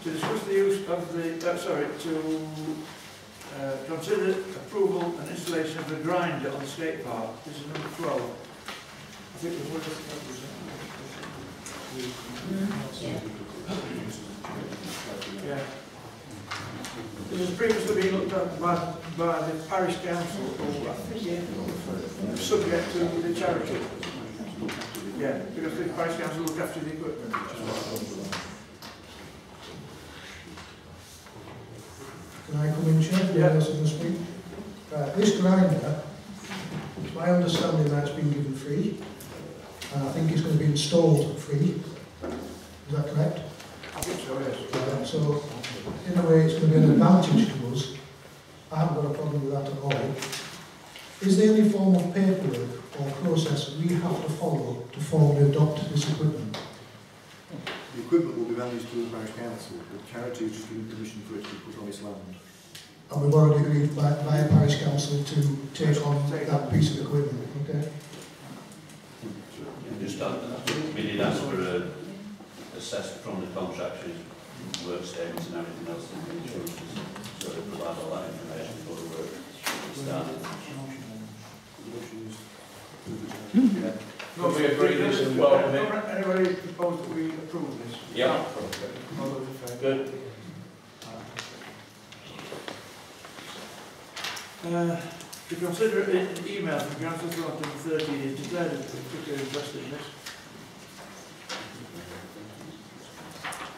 [SPEAKER 1] To discuss the use of the, to consider approval and installation of the grinder on the skate park. This is number 12. I think we've looked at that. Yeah. This has previously been looked at by the parish council, subject to the charity. Yeah, because the parish council look after the equipment.
[SPEAKER 2] Can I come in, Chair?
[SPEAKER 1] Yeah.
[SPEAKER 2] Else can speak? Right, this grinder, it's my understanding that it's been given free, and I think it's going to be installed free. Is that correct?
[SPEAKER 1] I think so, yes.
[SPEAKER 2] So, in a way, it's going to be an advantage to us. I haven't got a problem with that at all. Is there any form of paperwork or process we have to follow to formally adopt this equipment?
[SPEAKER 6] The equipment will be managed through the parish council. The charity is just giving permission for it to be put on its land.
[SPEAKER 2] And we've already agreed by parish council to take on that piece of equipment, okay?
[SPEAKER 8] We did ask for a assessment from the contractors, work statements and everything else, and insurances, so they provide all that information for the work started.
[SPEAKER 6] Yeah.
[SPEAKER 9] Can we agree this as well, Nick?
[SPEAKER 1] Anybody propose that we approve this?
[SPEAKER 9] Yeah.
[SPEAKER 1] All those in favour?
[SPEAKER 9] Good.
[SPEAKER 1] To consider an email from Councillor Thornton, 30 years, declared as particularly interested in this.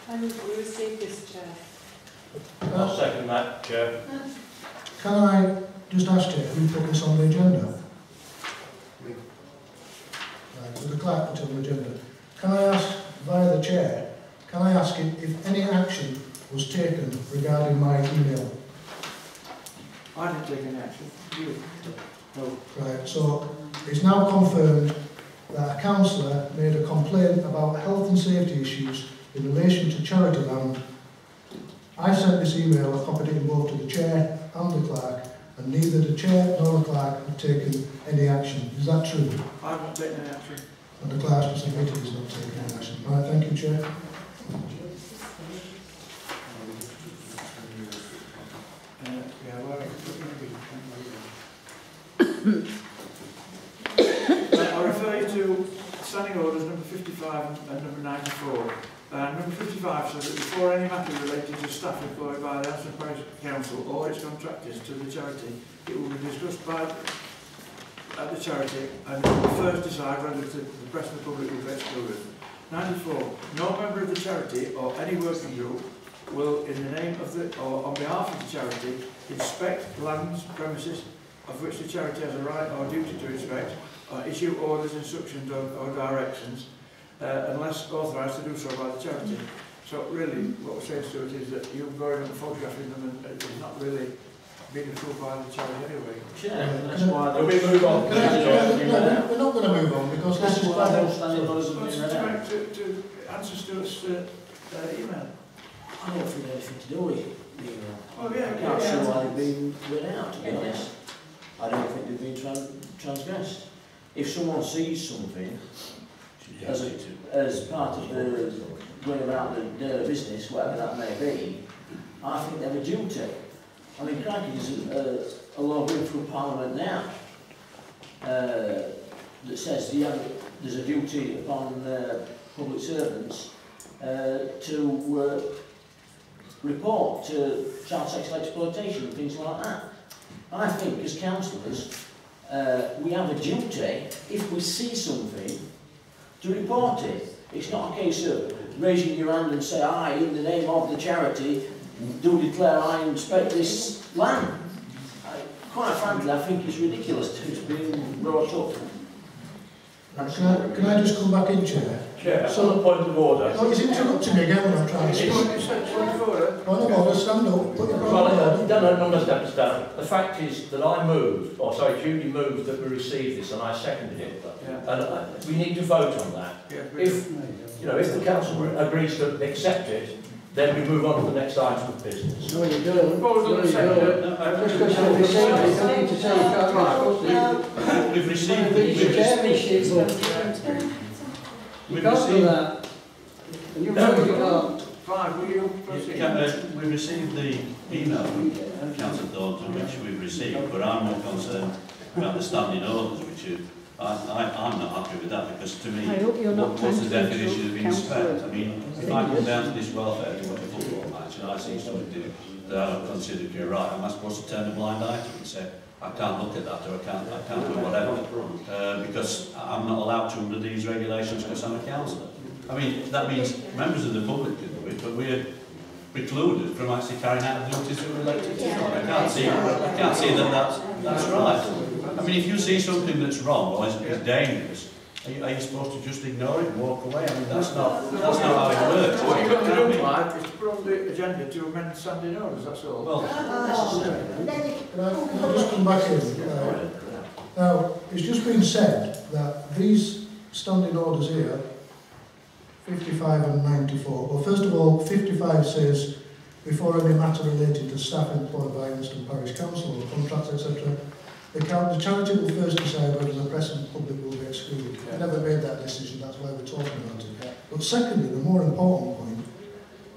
[SPEAKER 10] I move that we receive this, Chair.
[SPEAKER 9] I'll second that, Chair.
[SPEAKER 2] Can I just ask you, who put this on the agenda? Right, so the clerk put it on the agenda. Can I ask, via the chair, can I ask if any action was taken regarding my email?
[SPEAKER 1] I didn't take any action. You? No.
[SPEAKER 2] Right, so it's now confirmed that a councillor made a complaint about health and safety issues in relation to charity land. I sent this email, I copied it in both to the chair and the clerk, and neither the chair nor the clerk have taken any action. Is that true?
[SPEAKER 1] I haven't taken any action.
[SPEAKER 2] And the clerk has admitted he's not taking any action. Right, thank you, Chair.
[SPEAKER 1] I refer you to standing orders number 55 and number 94. Number 55 says that before any matter related to staff employed by the Anston Parish Council or its contractors to the charity, it will be discussed at the charity and will first decide whether the press and the public will be excluded. 94. No member of the charity or any working group will, in the name of the or on behalf of the charity, inspect lands, premises of which the charity has a right or duty to inspect, or issue orders, instructions or directions, unless authorised to do so by the charity. So really, what we're saying to it is that you're going and photographing them and it's not really being approved by the charity anyway.
[SPEAKER 7] That's why we move on.
[SPEAKER 2] We're not going to move on because
[SPEAKER 7] That's
[SPEAKER 2] this is
[SPEAKER 7] why
[SPEAKER 2] quite
[SPEAKER 7] those standing orders have been read out.
[SPEAKER 1] To answer Stuart's email.
[SPEAKER 7] I don't think there's anything to do with it.
[SPEAKER 1] Oh yeah,
[SPEAKER 7] I can't see why they've been read out, to be honest. I don't think they've been transgressed. If someone sees something as part of the going about the business, whatever that may be, I think they have a duty. I mean, crikey, there's a law going through Parliament now that says there's a duty upon public servants to report to child sexual exploitation and things like that. I think as councillors, we have a duty, if we see something, to report it. It's not a case of raising your hand and say, I, in the name of the charity, do declare I inspect this land. Quite frankly, I think it's ridiculous to be brought up.
[SPEAKER 2] Can I just come back in, Chair?
[SPEAKER 9] Chair, so, on the point of order.
[SPEAKER 2] No, he's interrupting me again when I'm trying to speak. Point of order, stand up, put your point of order.
[SPEAKER 9] No, number steps down. The fact is that I moved, or sorry, Judy moved that we received this, and I seconded it. Yeah. And we need to vote on that. Yeah, if the council agrees to accept it, then we move on to the next item of business.
[SPEAKER 11] No, you don't. Just because you've received it, you need to say you can't.
[SPEAKER 8] We've received
[SPEAKER 11] You can't do that. And you know you can't.
[SPEAKER 8] We received the email from Councillor Thornton, which we've received, but I'm more concerned about the standing orders, which I'm not happy with that, because to me, what's the definition of inspect? I mean, if I come down to this welfare to watch a football match and I see something that I don't consider to be right, am I supposed to turn a blind eye to it and say, I can't look at that, or I can't do whatever, because I'm not allowed to under these regulations because I'm a councillor. I mean, that means members of the public can do it, but we're precluded from actually carrying out the duties that we're elected to. I can't see that that's right. I mean, if you see something that's wrong or is dangerous, are you supposed to just ignore it and walk away? I mean, that's not how it works.
[SPEAKER 1] What you've got to do, Clive, is to put on the agenda to amend standing orders, that's all.
[SPEAKER 8] Well,
[SPEAKER 2] Can I just come back in? Now, it's just been said that these standing orders here, 55 and 94, well, first of all, 55 says, before any matter related to staff employed by Anston Parish Council or contracts, etc., the charity will first decide whether the press and public will be excluded. We never made that decision, that's why we're talking about it. But secondly, the more important point,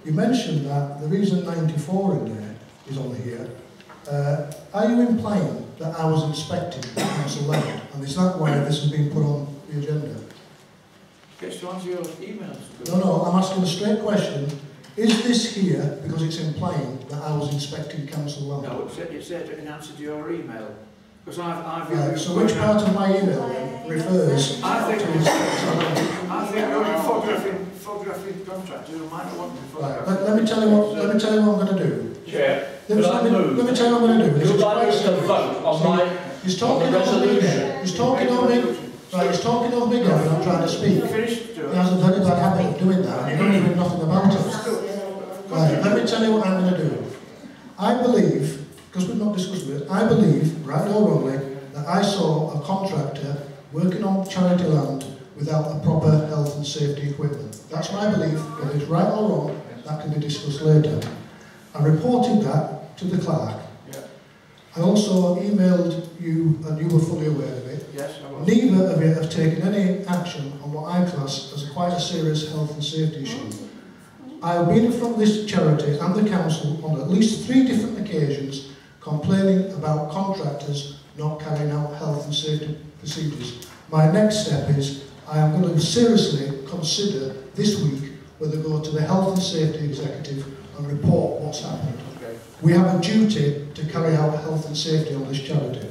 [SPEAKER 2] you mentioned that the reason 94 in there is on here. Are you implying that I was inspecting the council land? And is that why this has been put on the agenda?
[SPEAKER 1] Gets to answer your emails.
[SPEAKER 2] No, I'm asking a straight question. Is this here because it's implying that I was inspecting council land?
[SPEAKER 1] No, it said in answer to your email. Because I've
[SPEAKER 2] so which part of my email then refers
[SPEAKER 1] I think
[SPEAKER 2] to inspecting land?
[SPEAKER 1] I think you're photographing contractors who might not want to be photographed.
[SPEAKER 2] Right, let me tell you what I'm going to do.
[SPEAKER 9] Chair,
[SPEAKER 2] let me tell you what I'm going to do.
[SPEAKER 9] Would you like us to vote on my
[SPEAKER 2] He's talking over me again. He's talking over me. Right, he's talking over me again when I'm trying to speak. He has a very bad habit of doing that, and you're not doing nothing about it. Right, let me tell you what I'm going to do. I believe, because we've not discussed it, I believe, right or wrongly, that I saw a contractor working on charity land without the proper health and safety equipment. That's my belief. Whether it's right or wrong, that can be discussed later. I reported that to the clerk. I also emailed you, and you were fully aware of it.
[SPEAKER 1] Yes, I was.
[SPEAKER 2] Neither of you have taken any action on what I class as quite a serious health and safety issue. I have been in front of this charity and the council on at least 3 different occasions complaining about contractors not carrying out health and safety procedures. My next step is I am going to seriously consider this week whether to go to the health and safety executive and report what's happened.
[SPEAKER 1] Okay.
[SPEAKER 2] We have a duty to carry out health and safety on this charity.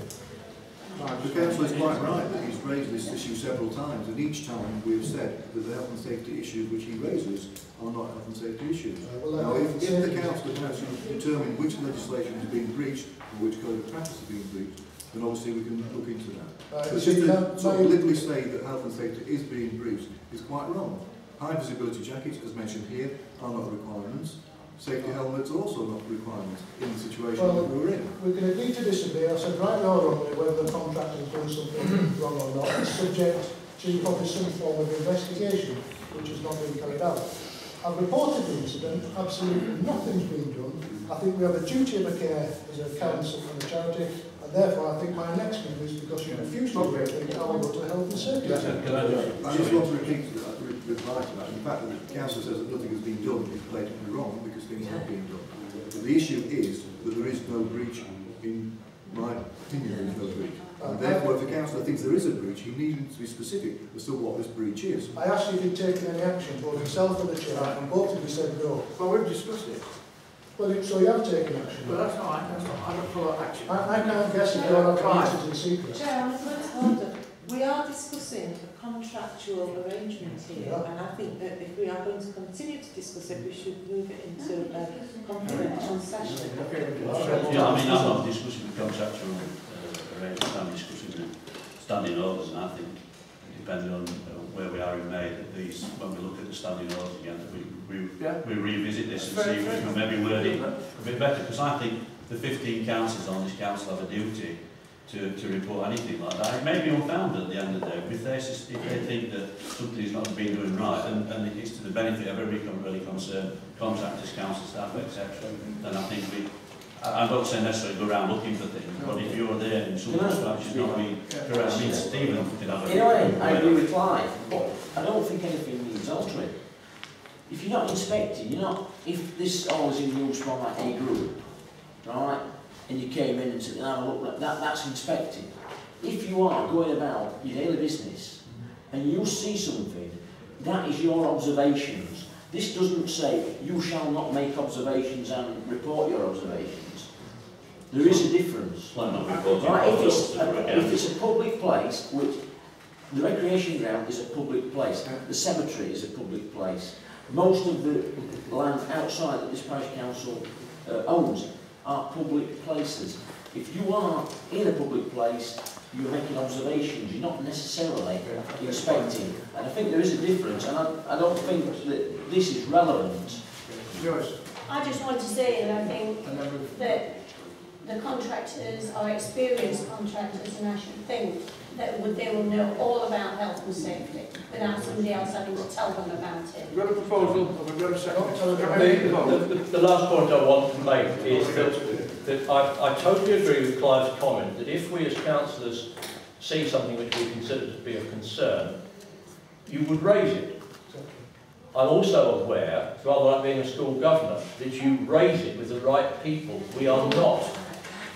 [SPEAKER 6] The council is quite right that he's raised this issue several times, and each time we have said that the health and safety issues which he raises are not health and safety issues. Now, if the council has determined which legislation has been breached or which code of practice has been breached, then obviously we can look into that. But just to sort of literally say that health and safety is being breached is quite wrong. High visibility jackets, as mentioned here, are not requirements. Safety helmets are also not requirements in the situation that we're in.
[SPEAKER 2] We can agree to disagree. I said right now wrongly whether the contractor has done something wrong or not. It's subject to probably some form of investigation which has not been carried out. I've reported the incident, absolutely nothing's been done. I think we have a duty of care as a council and a charity, and therefore I think my next move is because you refuse to do anything, I will go to health and safety.
[SPEAKER 6] I just want to repeat reply to that. The fact that the council says that nothing has been done is blatantly wrong because things have been done. But the issue is that there is no breach. In my opinion, there is no breach. And therefore, if the councillor thinks there is a breach, he needs to be specific as to what this breach is.
[SPEAKER 2] I asked you if you'd taken any action, both yourself and the chair, and both of you said no.
[SPEAKER 1] Well, we've discussed it.
[SPEAKER 2] Well, so you have taken action.
[SPEAKER 1] But that's not right, that's not, I don't follow action.
[SPEAKER 2] I can't guess if you're not in secret.
[SPEAKER 10] Chair, hold on. We are discussing a contractual arrangement here, and I think that if we are going to continue to discuss it, we should move it into a confidential session.
[SPEAKER 8] Yeah, I mean, I'm not discussing the contractual arrangement, I'm discussing the standing orders, and I think, depending on where we are in May, that these, when we look at the standing orders again, that we revisit this and see if we can maybe word it a bit better, because I think the 15 councillors on this council have a duty to report anything like that. It may be unfounded at the end of the day, but if they think that something's not been doing right, and it's to the benefit of every really concerned, contractors, council staff, etc., then I think I'm not saying necessarily go around looking for things, but if you're there and something should not be correct, I mean, Stephen could have a...
[SPEAKER 7] In a way, I agree with Clive, but I don't think anything needs altering. If you're not inspecting, you're not... If this all is in use from like a group, right, and you came in and said, have a look, that's inspected. If you are going about your daily business and you see something, that is your observations. This doesn't say you shall not make observations and report your observations. There is a difference. Right, if it's a public place, which the recreation ground is a public place, the cemetery is a public place. Most of the land outside that this parish council owns are public places. If you are in a public place, you're making observations, you're not necessarily inspecting. And I think there is a difference, and I don't think that this is relevant.
[SPEAKER 5] I just want to say that I think that the contractors are experienced contractors, and I should think that they will know all about health and safety without somebody else having to tell them about it.
[SPEAKER 1] We've got a proposal, and we've got a second.
[SPEAKER 9] The last point I want to make is that I totally agree with Clive's comment that if we as councillors see something which we consider to be of concern, you would raise it. I'm also aware, rather like being a school governor, that you raise it with the right people. We are not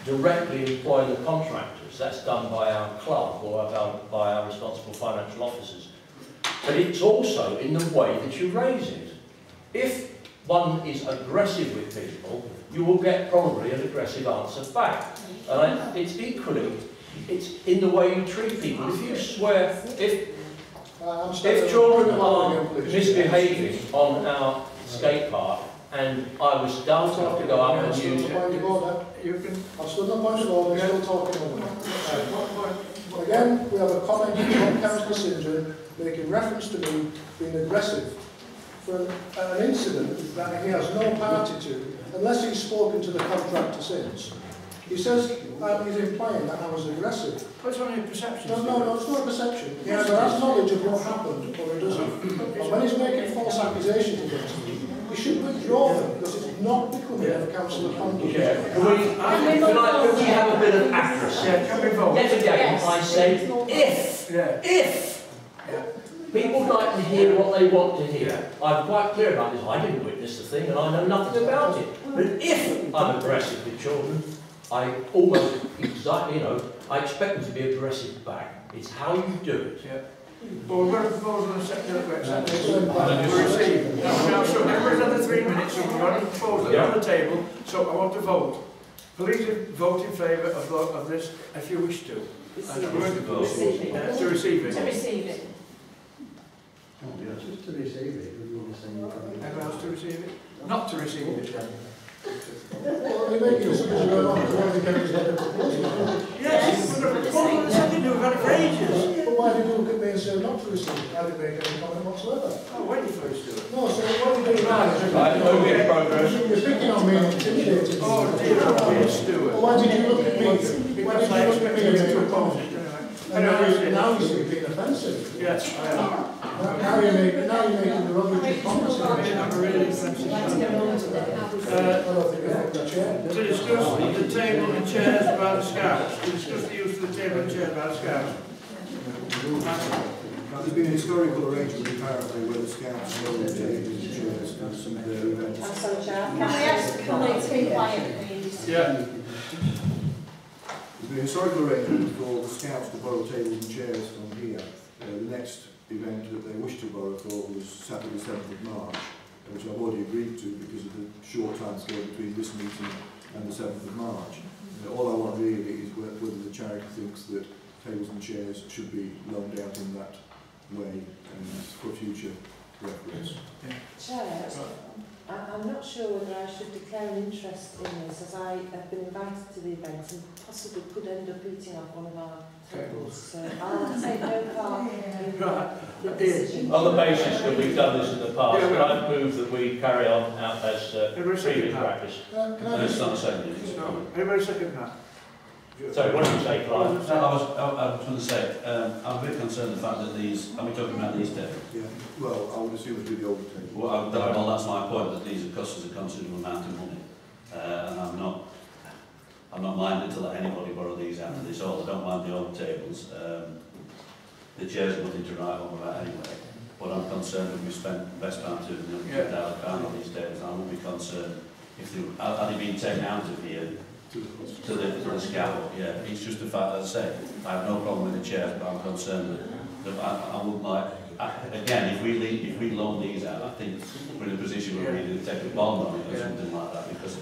[SPEAKER 9] directly employing the contractors. That's done by our club or by our responsible financial officers. But it's also in the way that you raise it. If one is aggressive with people, you will get probably an aggressive answer back. And it's equally, it's in the way you treat people. If you swear, if children are misbehaving on our skate park, and I was dumb enough to go up and use it.
[SPEAKER 2] I've stood on point of order, we're still talking over. Again, we have a comment from Councillor Sindren making reference to me being aggressive for an incident that he has no party to, unless he's spoken to the contractor since. He says he's implying that I was aggressive.
[SPEAKER 1] But it's only a perception.
[SPEAKER 2] No, it's not a perception. He either has knowledge of what happened or he doesn't. And when he's making false accusations against me, we should withdraw them because it's not becoming a council of conduct.
[SPEAKER 9] Can we have a bit of accuracy?
[SPEAKER 1] Yeah, can we vote?
[SPEAKER 9] Yet again, I say if. People like to hear what they want to hear. I'm quite clear about this. I didn't witness the thing and I know nothing about it. But if I'm aggressive with children, I almost exactly, I expect them to be aggressive back. It's how you do it.
[SPEAKER 1] Yeah. Well, we've got a proposal on the second to receive. Now, so everybody's had the 3 minutes, so we've got a proposal on the table, so I want to vote. Please vote in favour of this if you wish to. To receive it.
[SPEAKER 5] To receive it.
[SPEAKER 11] Just to receive it.
[SPEAKER 1] Anyone else to receive it? Not to receive it.
[SPEAKER 2] Well, you make it
[SPEAKER 1] Yes, we've got a proposal on the second, we've had it for ages.
[SPEAKER 2] But why did you look at me and say not to receive it? I didn't make any comment whatsoever.
[SPEAKER 1] Oh, when you first do it.
[SPEAKER 2] No, so what are you doing now?
[SPEAKER 9] Right, moving in progress.
[SPEAKER 2] You're picking on me and intimidating me.
[SPEAKER 1] Oh dear, Stuart.
[SPEAKER 2] Well, why did you look at me? Why
[SPEAKER 1] Because
[SPEAKER 2] did
[SPEAKER 1] I
[SPEAKER 2] you look at
[SPEAKER 1] expected
[SPEAKER 2] me
[SPEAKER 1] you to
[SPEAKER 2] and
[SPEAKER 1] oppose it, anyway.
[SPEAKER 2] now you're being offensive.
[SPEAKER 1] Yes, I am.
[SPEAKER 2] Now you're making derogatory comments.
[SPEAKER 1] I'm really offensive. To discuss the table and chairs by the Scouts. To discuss the use of the table and chairs by the Scouts.
[SPEAKER 6] Now, there's been a historical arrangement apparently where the Scouts know the tables and chairs for some of their events.
[SPEAKER 10] I'm sorry, Chair.
[SPEAKER 5] Can we ask the colleagues to be quiet, please?
[SPEAKER 1] Yeah.
[SPEAKER 6] There's been a historical arrangement for the Scouts to borrow tables and chairs from here. The next event that they wish to borrow for was Saturday the 7th of March, which I've already agreed to because of the short time scale between this meeting and the 7th of March. All I want really is whether the charity thinks that tables and chairs should be loaned out in that way for future reference.
[SPEAKER 10] Chair, I'm not sure whether I should declare an interest in this, as I have been invited to the event and possibly could end up eating off one of our tables. So I'll take no part in the decision.
[SPEAKER 9] On the basis that we've done this in the past, I move that we carry on out as previous practice.
[SPEAKER 8] It's not a second.
[SPEAKER 1] Everybody second that?
[SPEAKER 9] Sorry, what did you say, Clive?
[SPEAKER 8] I was going to say, I'm very concerned the fact that are we talking about these tables?
[SPEAKER 6] Yeah, well, I would assume it'd be the older table.
[SPEAKER 8] Well, that's my point, that these are cost us a considerable amount of money. And I'm not minded to let anybody borrow these out of this hall. I don't mind the old tables. The chairs are nothing to write home about anyway. But I'm concerned that we spent the best part of £250,000 on these tables. I would be concerned if they had they been taken out of here to the scaffold. Yeah, it's just the fact that I say I have no problem with the chairs, but I'm concerned that I wouldn't like. Again, if we loan these out, I think we're in a position where we need to take a bond on it or something like that, because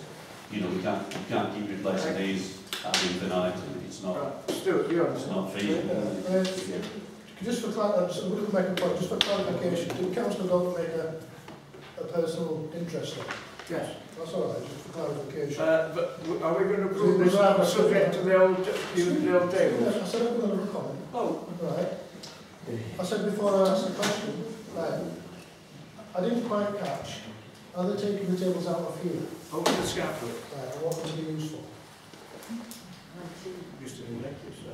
[SPEAKER 8] we can't keep replacing these ad infinitum. It's not.
[SPEAKER 1] Stuart, you
[SPEAKER 8] it's not feasible.
[SPEAKER 2] Just for clarification, did Councillor Dalton make a personal interest in it?
[SPEAKER 1] Yes.
[SPEAKER 2] That's all right, just for clarification.
[SPEAKER 1] But are we going to approve this subject to the old table?
[SPEAKER 2] Yes, I said I'm going to have a comment.
[SPEAKER 1] Oh.
[SPEAKER 2] Right. I said before I asked the question, right, I didn't quite catch, are they taking the tables out of here?
[SPEAKER 1] Over the scaffold.
[SPEAKER 2] Right, and what would be used for?
[SPEAKER 1] Used to be elected, so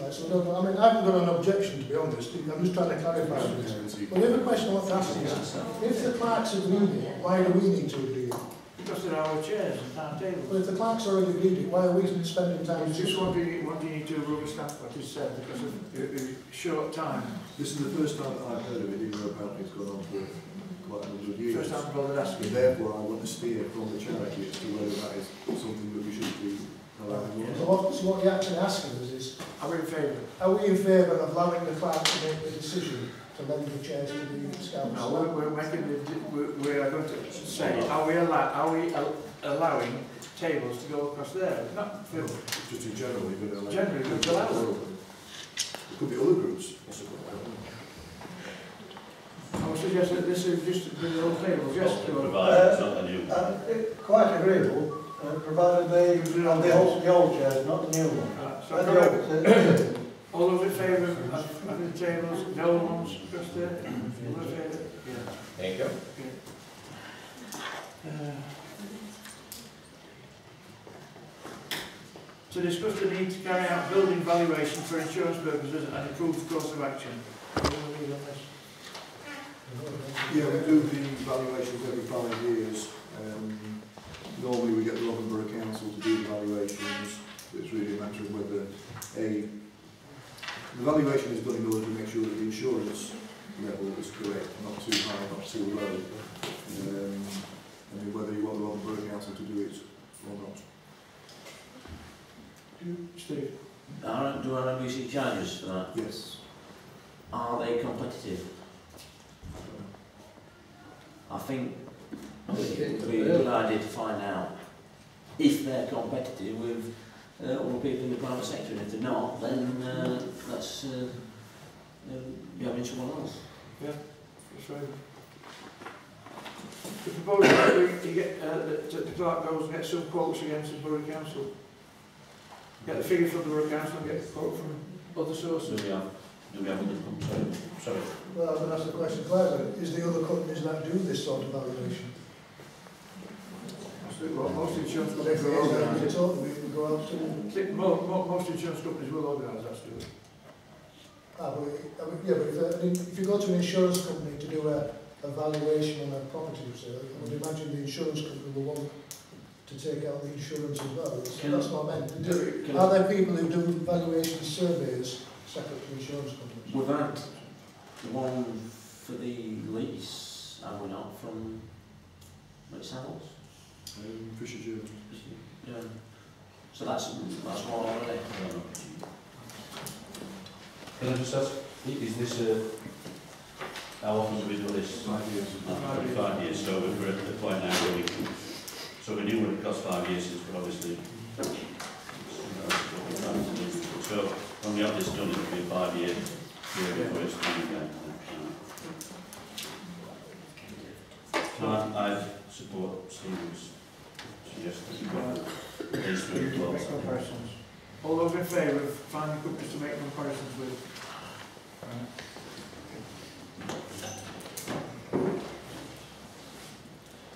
[SPEAKER 2] Right, so no, I mean, I haven't got an objection, to be honest. I'm just trying to clarify this. But the other question I want to ask is, if the clerks agreed it, why do we need to agree it?
[SPEAKER 1] because they're our chairs and our tables.
[SPEAKER 2] Well, if the clerks already agreed it, why are we spending time?
[SPEAKER 1] It's just wanting you to rubber stamp what is said because of short time.
[SPEAKER 6] This is the first time that I've heard of it, even though apparently it's gone on for quite a number of years.
[SPEAKER 1] First time I've bothered asking.
[SPEAKER 6] And therefore, I want to steer from the charity as to whether that is something that we should be allowing.
[SPEAKER 2] So what you're actually asking us is,
[SPEAKER 1] Are we in favour?
[SPEAKER 2] are we in favour of allowing the clerk to make the decision to lend the chairs to the scouts?
[SPEAKER 1] No, we're making we are going to say, are we allowing tables to go across there? Not for
[SPEAKER 6] Just in general, we're going to allow.
[SPEAKER 1] generally, we're allowed.
[SPEAKER 6] There could be other groups, possibly.
[SPEAKER 1] I would suggest that this is just the old tables, yes.
[SPEAKER 8] Provided it's not the new one.
[SPEAKER 11] Quite agreeable, provided they on the old chairs, not the new one.
[SPEAKER 1] So all those in favour of having the tables, the old ones across there? All in favour? Yeah.
[SPEAKER 9] Thank you.
[SPEAKER 1] To discuss the need to carry out building valuation for insurance purposes and improve the course of action.
[SPEAKER 6] Yeah, we do the valuations every 5 years. Normally we get the Rotherham Borough Council to do the valuations. It's really a matter of whether the valuation is done in order to make sure that the insurance level is correct, not too high, not too low. I mean, whether you want the Borough Council to do it or not.
[SPEAKER 1] Steve?
[SPEAKER 7] Do RMBC charges for that?
[SPEAKER 6] Yes.
[SPEAKER 7] Are they competitive? I think it would be a good idea to find out if they're competitive with all the people in the private sector, and if they're not, then that's be having someone else.
[SPEAKER 1] Yeah, that's right. The proposal that you get, that the clerk goes and gets some quotes against the Borough Council. Get the figure from the Borough Council and get a quote from other sources.
[SPEAKER 8] Do we have other companies? Sorry.
[SPEAKER 2] Well, I'm going to ask the question clearly. Is the other companies that do this sort of valuation?
[SPEAKER 1] Well, most insurance companies will organise it. Most insurance companies will organise that, Stuart.
[SPEAKER 2] Yeah, but if you go to an insurance company to do a valuation on a property sale, I would imagine the insurance company will want to take out the insurance as well. That's what I meant. Are there people who do valuation surveys separate to insurance companies?
[SPEAKER 7] We've had the one for the lease, have we not, from McSaddles?
[SPEAKER 6] Fisher Jones.
[SPEAKER 7] Yeah. So that's one already.
[SPEAKER 8] Can I just ask, is this how often do we do this?
[SPEAKER 6] 5 years.
[SPEAKER 8] 5 years, so we're at the point now where we can, so we knew what it cost 5 years since, but obviously, so when we have this done, it will be a 5-year period where it's done again. So I support Stephen's suggestion. These three
[SPEAKER 1] Make comparisons. All those in favour of finding companies to make comparisons with?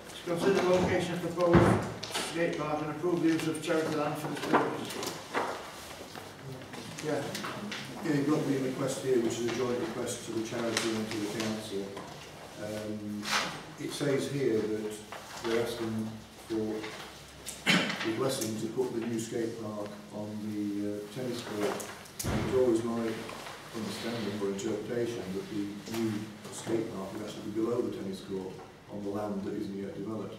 [SPEAKER 1] To consider the location of proposed skate park and approve the use of charity land for this purpose. Yeah.
[SPEAKER 6] Yeah, you've got the request here, which is a joint request to the charity and to the council. It says here that they're asking for the blessing to put the new skate park on the tennis court. It's always my understanding or interpretation that the new skate park would actually be below the tennis court on the land that isn't yet developed.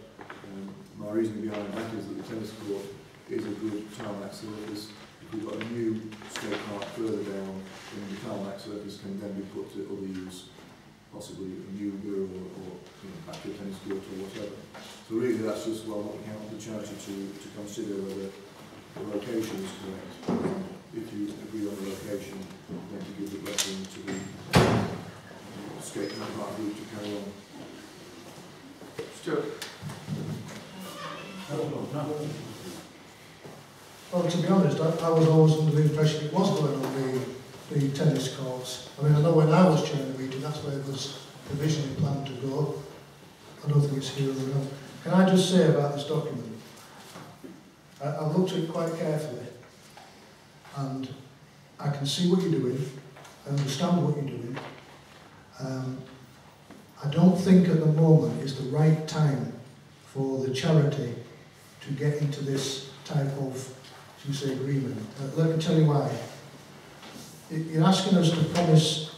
[SPEAKER 6] My reasoning behind that is that the tennis court is a good tarmac surface. If we've got a new skate park further down, then the tarmac surface can then be put to other use, possibly a new mirror or back to a tennis court or whatever. So really that's just the charity to consider whether the location is correct. If you agree on the location, then to give the blessing to the skate park group to carry on.
[SPEAKER 1] Stuart?
[SPEAKER 2] Well, to be honest, I was always under the impression it was going on the tennis courts. I mean, I know when I was chairing the meeting, that's where it was provisionally planned to go. I don't think it's here or there. Can I just say about this document? I've looked at it quite carefully, and I can see what you're doing, I understand what you're doing. I don't think at the moment is the right time for the charity to get into this type of, as you say, agreement. Let me tell you why. You're asking us to promise,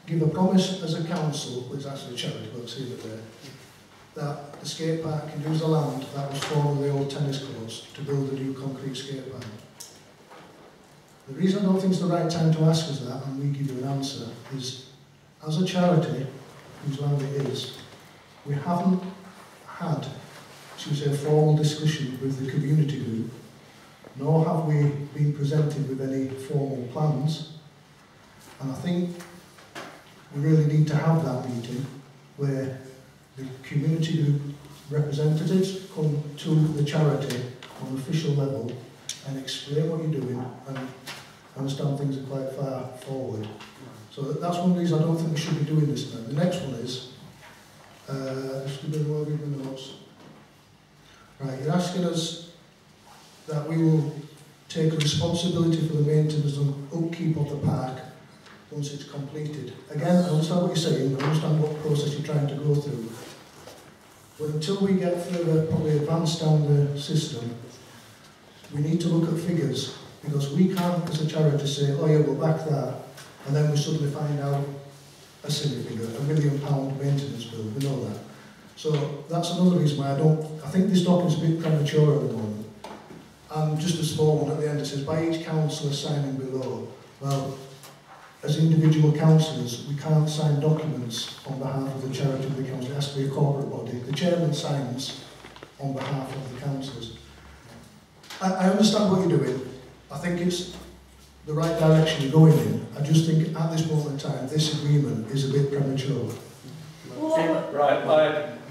[SPEAKER 2] give a promise as a council, which is actually a charity, but let's leave it there, that the skate park can use the land that was formerly the old tennis courts to build a new concrete skate park. The reason I don't think it's the right time to ask us that, and we give you an answer, is as a charity, whose land it is, we haven't had, should we say, a formal discussion with the community group, nor have we been presented with any formal plans. And I think we really need to have that meeting where the community group representatives come to the charity on an official level and explain what you're doing and understand things are quite far forward. So that's one reason I don't think we should be doing this now. The next one is, just a bit more read the notes. Right, you're asking us that we will take responsibility for the maintenance and upkeep of the park once it's completed. Again, I understand what you're saying, I understand what process you're trying to go through. But until we get further, probably advanced down the system, we need to look at figures, because we can't, as a charity, say, oh yeah, we'll back that, and then we suddenly find out a silly figure, £1 million maintenance bill, we know that. So that's another reason why I think this document's a bit premature at the moment. And just a small one at the end, it says, by each councillor signing below. Well, as individual councillors, we can't sign documents on behalf of the charity of the council. It has to be a corporate body. The chairman signs on behalf of the councillors. I understand what you're doing. I think it's the right direction you're going in. I just think at this moment in time, this agreement is a bit premature.
[SPEAKER 9] Right,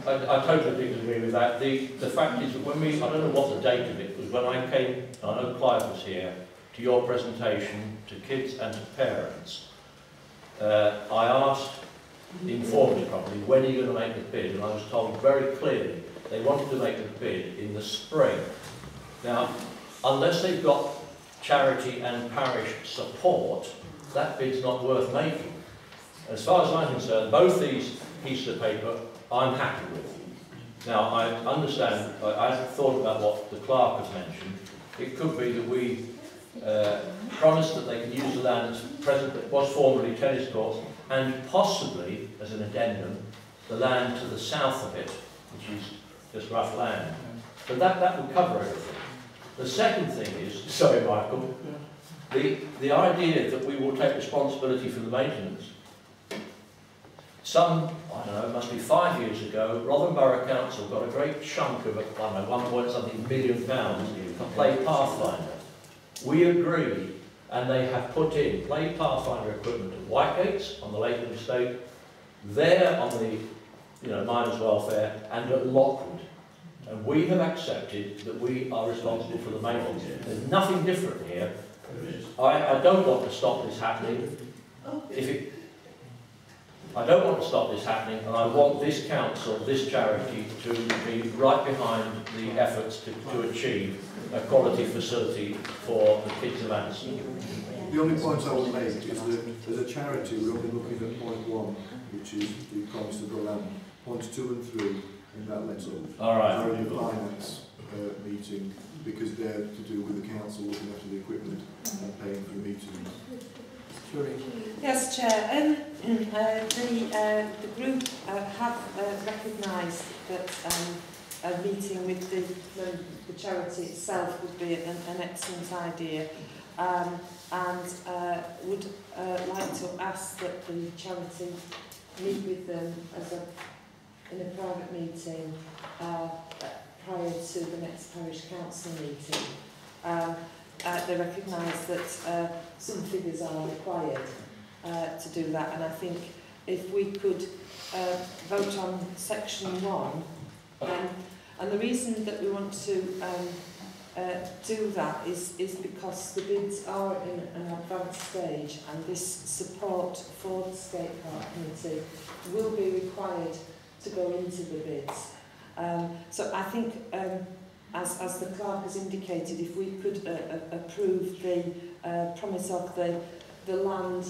[SPEAKER 9] I totally disagree with that. The fact is that when we, I don't know what the date of it was, when I came, I know Clive was here, to your presentation to kids and to parents, I asked, informed probably, when are you going to make the bid? And I was told very clearly they wanted to make the bid in the spring. Now, unless they've got charity and parish support, that bid's not worth making. As far as I'm concerned, both these pieces of paper I'm happy with. Now, I understand, I thought about what the clerk has mentioned. It could be that we promised that they can use the land as present that was formerly tennis courts, and possibly, as an addendum, the land to the south of it, which is just rough land. But that would cover everything. The second thing is, sorry Michael, the idea that we will take responsibility for the maintenance. Some, I don't know, it must be 5 years ago, Rotherham Borough Council got a great chunk of, I don't know, 1 point something million pounds for Play Pathfinder. We agreed, and they have put in Play Pathfinder equipment at Whitegates on the Lakeland Estate, there on the miners' welfare, and at Lockwood. And we have accepted that we are responsible for the maintenance. There's nothing different here. I don't want to stop this happening. I don't want to stop this happening, and I want this council, this charity, to be right behind the efforts to achieve a quality facility for the kids of Anston.
[SPEAKER 6] The only point I would make is that as a charity, we're only looking at point 1, which is the promise of the land. Points 2 and 3 in that letter are in the finance meeting, because they're to do with the council looking after the equipment and paying for the meetings.
[SPEAKER 10] Yes, Chair. The group have recognised that a meeting with the charity itself would be an excellent idea, and would like to ask that the charity meet with them in a private meeting prior to the next parish council meeting. They recognise that some figures are required to do that, and I think if we could vote on section 1, and the reason that we want to do that is because the bids are in an advanced stage, and this support for the skate park committee will be required to go into the bids. So I think, as the clerk has indicated, if we could approve the promise of the land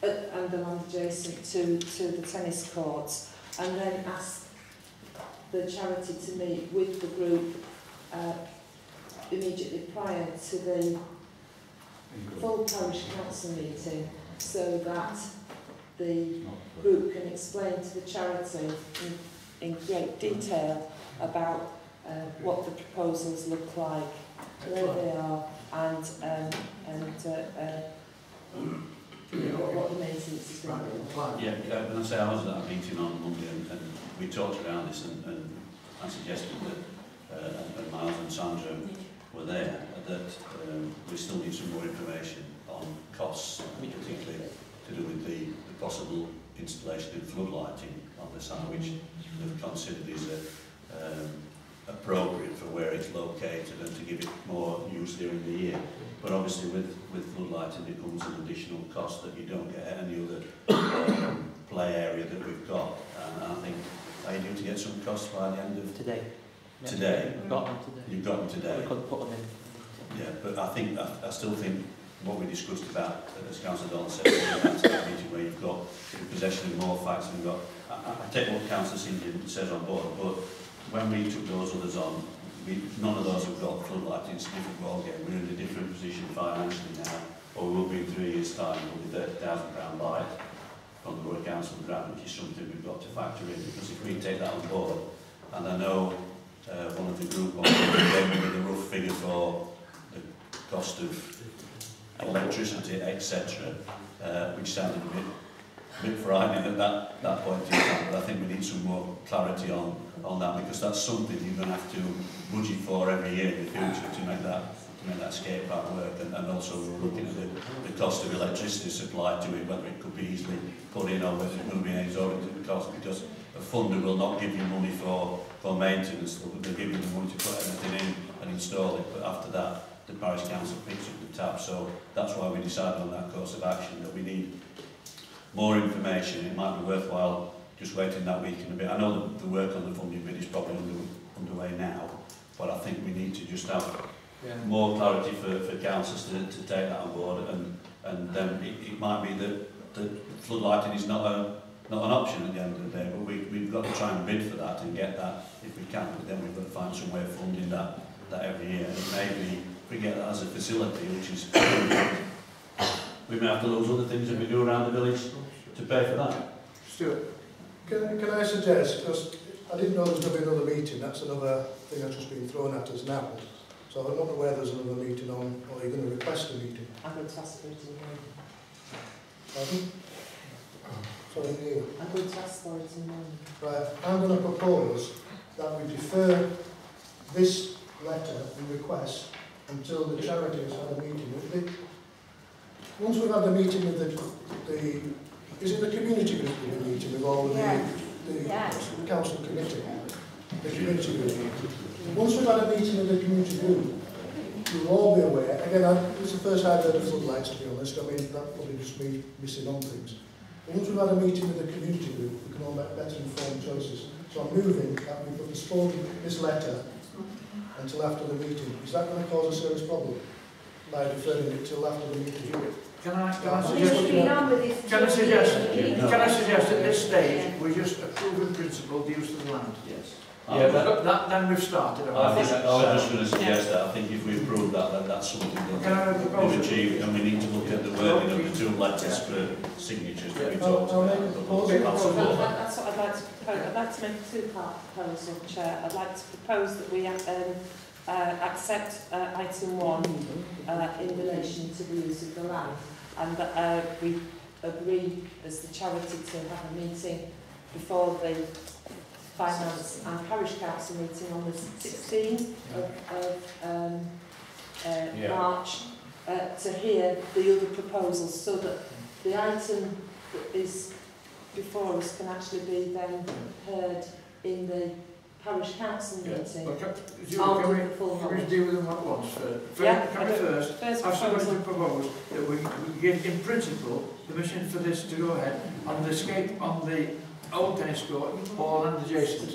[SPEAKER 10] and the land adjacent to the tennis courts, and then ask the charity to meet with the group immediately prior to the full parish council meeting, so that the group can explain to the charity in great detail about what the proposals look like, where they are, and what the maintenance is going to be.
[SPEAKER 8] Yeah, and I say I was at that meeting on Monday, and we talked around this, and I suggested that, and Miles and Sandra were there, that we still need some more information on costs, particularly to do with the possible installation of floodlighting on the site, which they've considered is appropriate for where it's located and to give it more use during the year. But obviously with floodlighting it comes an additional cost that you don't get at any other play area that we've got. And I think, are you due to get some costs by the end of... Today. Today? We've got them today. You've got them today? We could put them in. Yeah, but I still think what we discussed about, as Councillor Donald said, that meeting where you've got in possession of more facts, and we've got... I take what Councillor Sindian says on board, but when we took those others on, none of those have got floodlighting. It's a different ballgame. We're in a different position financially now, or we will be in 3 years' time. We'll be £30,000 light from the work out council grant, which is something we've got to factor in, because if we take that on board, and I know one of the group gave me the rough figure for the cost of electricity, etc., which sounded a bit frightening at that point in time, but I think we need some more clarity on that, because that's something you're going to have to budget for every year in the future to make that skate park work, and also we're looking at the cost of electricity supply to it, whether it could be easily put in or whether it will be an exorbitant cost, because a funder will not give you money for maintenance, they'll give you the money to put everything in and install it, but after that the parish council picks up the tab. So that's why we decided on that course of action, that we need more information. It might be worthwhile just waiting that week and a bit. I know the work on the funding bid is probably underway now, but I think we need to just have more clarity for councils to take that on board, and then it might be that floodlighting is not an option at the end of the day, but we've got to try and bid for that and get that if we can, but then we've got to find some way of funding that every year. And it may be, if we get that as a facility, which is we may have to lose other things that we do around the village to pay for that.
[SPEAKER 2] Stuart, can I suggest, because I didn't know there was going to be another meeting, that's another thing that's just been thrown at us now, so I'm not aware there's another meeting on, or you're going to request a meeting.
[SPEAKER 10] I'm going to ask for it in the morning.
[SPEAKER 2] Pardon? Sorry, Neil.
[SPEAKER 10] I'm going to ask for it in the morning.
[SPEAKER 2] Right, I'm going to propose that we defer this letter and request until the charity has had a meeting. Once we've had the meeting with the is it the community group we've been meeting with all the council committee? The community group. Once we've had a meeting with the community group, you'll all be aware, again, it's the first I've heard of floodlights, to be honest, I mean, that probably just me missing on things. But once we've had a meeting with the community group, we can all make better informed choices. So I'm moving that we postpone this letter until after the meeting. Is that going to cause a serious problem by deferring it till after the meeting?
[SPEAKER 1] Can I suggest at this stage we just approve in principle the use of the land?
[SPEAKER 8] Yes.
[SPEAKER 1] Then we've started.
[SPEAKER 8] I was just going to suggest that. I think if we approve that, then that's something that we've achieved, and we need to look at the wording of the two letters for signatures that we talked about.
[SPEAKER 10] That's what I'd like to propose. I'd like to make a two-part proposal, Chair. I'd like to propose that we accept item 1 in relation to the use of the land, and that we agree as the charity to have a meeting before the Finance and Parish Council meeting on the 16th of March to hear the other proposals, so that the item that is before us can actually be then heard in the Parish Council meeting.
[SPEAKER 1] Can we deal with them at once first? I've somebody to propose that we give in principle permission for this to go ahead on the old tennis court or land adjacent.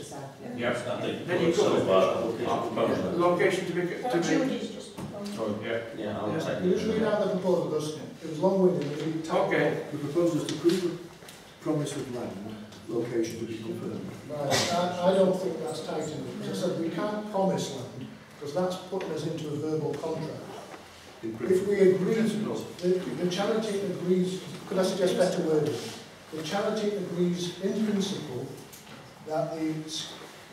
[SPEAKER 8] Yes, I think.
[SPEAKER 1] Then you cover location to be.
[SPEAKER 8] Yeah, I'll take
[SPEAKER 2] You just read out the proposal because it was long-winded.
[SPEAKER 1] Okay.
[SPEAKER 6] The proposal is to approve the promise of land, location to be confirmed.
[SPEAKER 2] Right, I don't think that's tight enough. Because I said we can't promise land because that's putting us into a verbal contract. If we agree, the charity agrees. Could I suggest better wording? The charity agrees in principle that the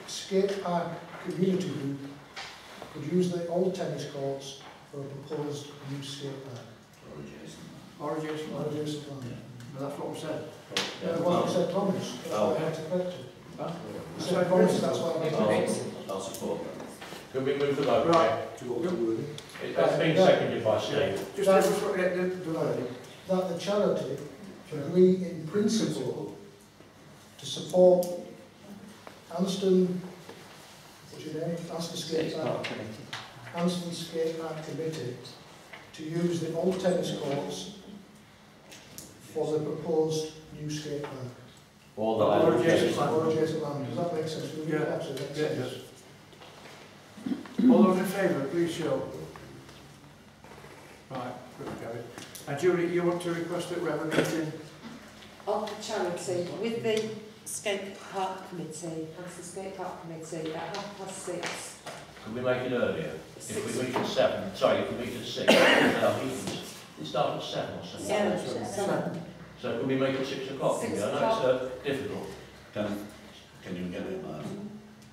[SPEAKER 2] skate park community group could use the old tennis courts for a proposed new skate park.
[SPEAKER 1] Or adjacent land. Well, that's what we said.
[SPEAKER 2] What we said promise. That's why I had to correct it. We said promise, that's why I had to correct it.
[SPEAKER 8] I'll support that.
[SPEAKER 9] Can we move the vote?
[SPEAKER 1] Right.
[SPEAKER 6] To what wording?
[SPEAKER 9] It's been seconded by Steve.
[SPEAKER 2] That the charity agree in principle to support Anston, what's your name? Anston Skate Park. Anston Skate Park Committee to use the old tennis courts for the proposed new skate park.
[SPEAKER 9] Or
[SPEAKER 1] adjacent land.
[SPEAKER 2] Or adjacent land. Does that make sense?
[SPEAKER 1] Yeah.
[SPEAKER 2] Absolutely makes sense.
[SPEAKER 1] All those in favour, please show. Right, good, Gary. And Julie, you want to request that we have a meeting?
[SPEAKER 10] Of the charity with the skate park committee, Anston Skate Park Committee at 6:30.
[SPEAKER 9] Can we make it earlier? If we meet at 7, sorry, if we meet at 6, our meetings, it starts at 7 or something.
[SPEAKER 10] 7.
[SPEAKER 9] So could we make it 6 o'clock?
[SPEAKER 10] 6
[SPEAKER 9] I know it's difficult.
[SPEAKER 8] Can you get it, Mark?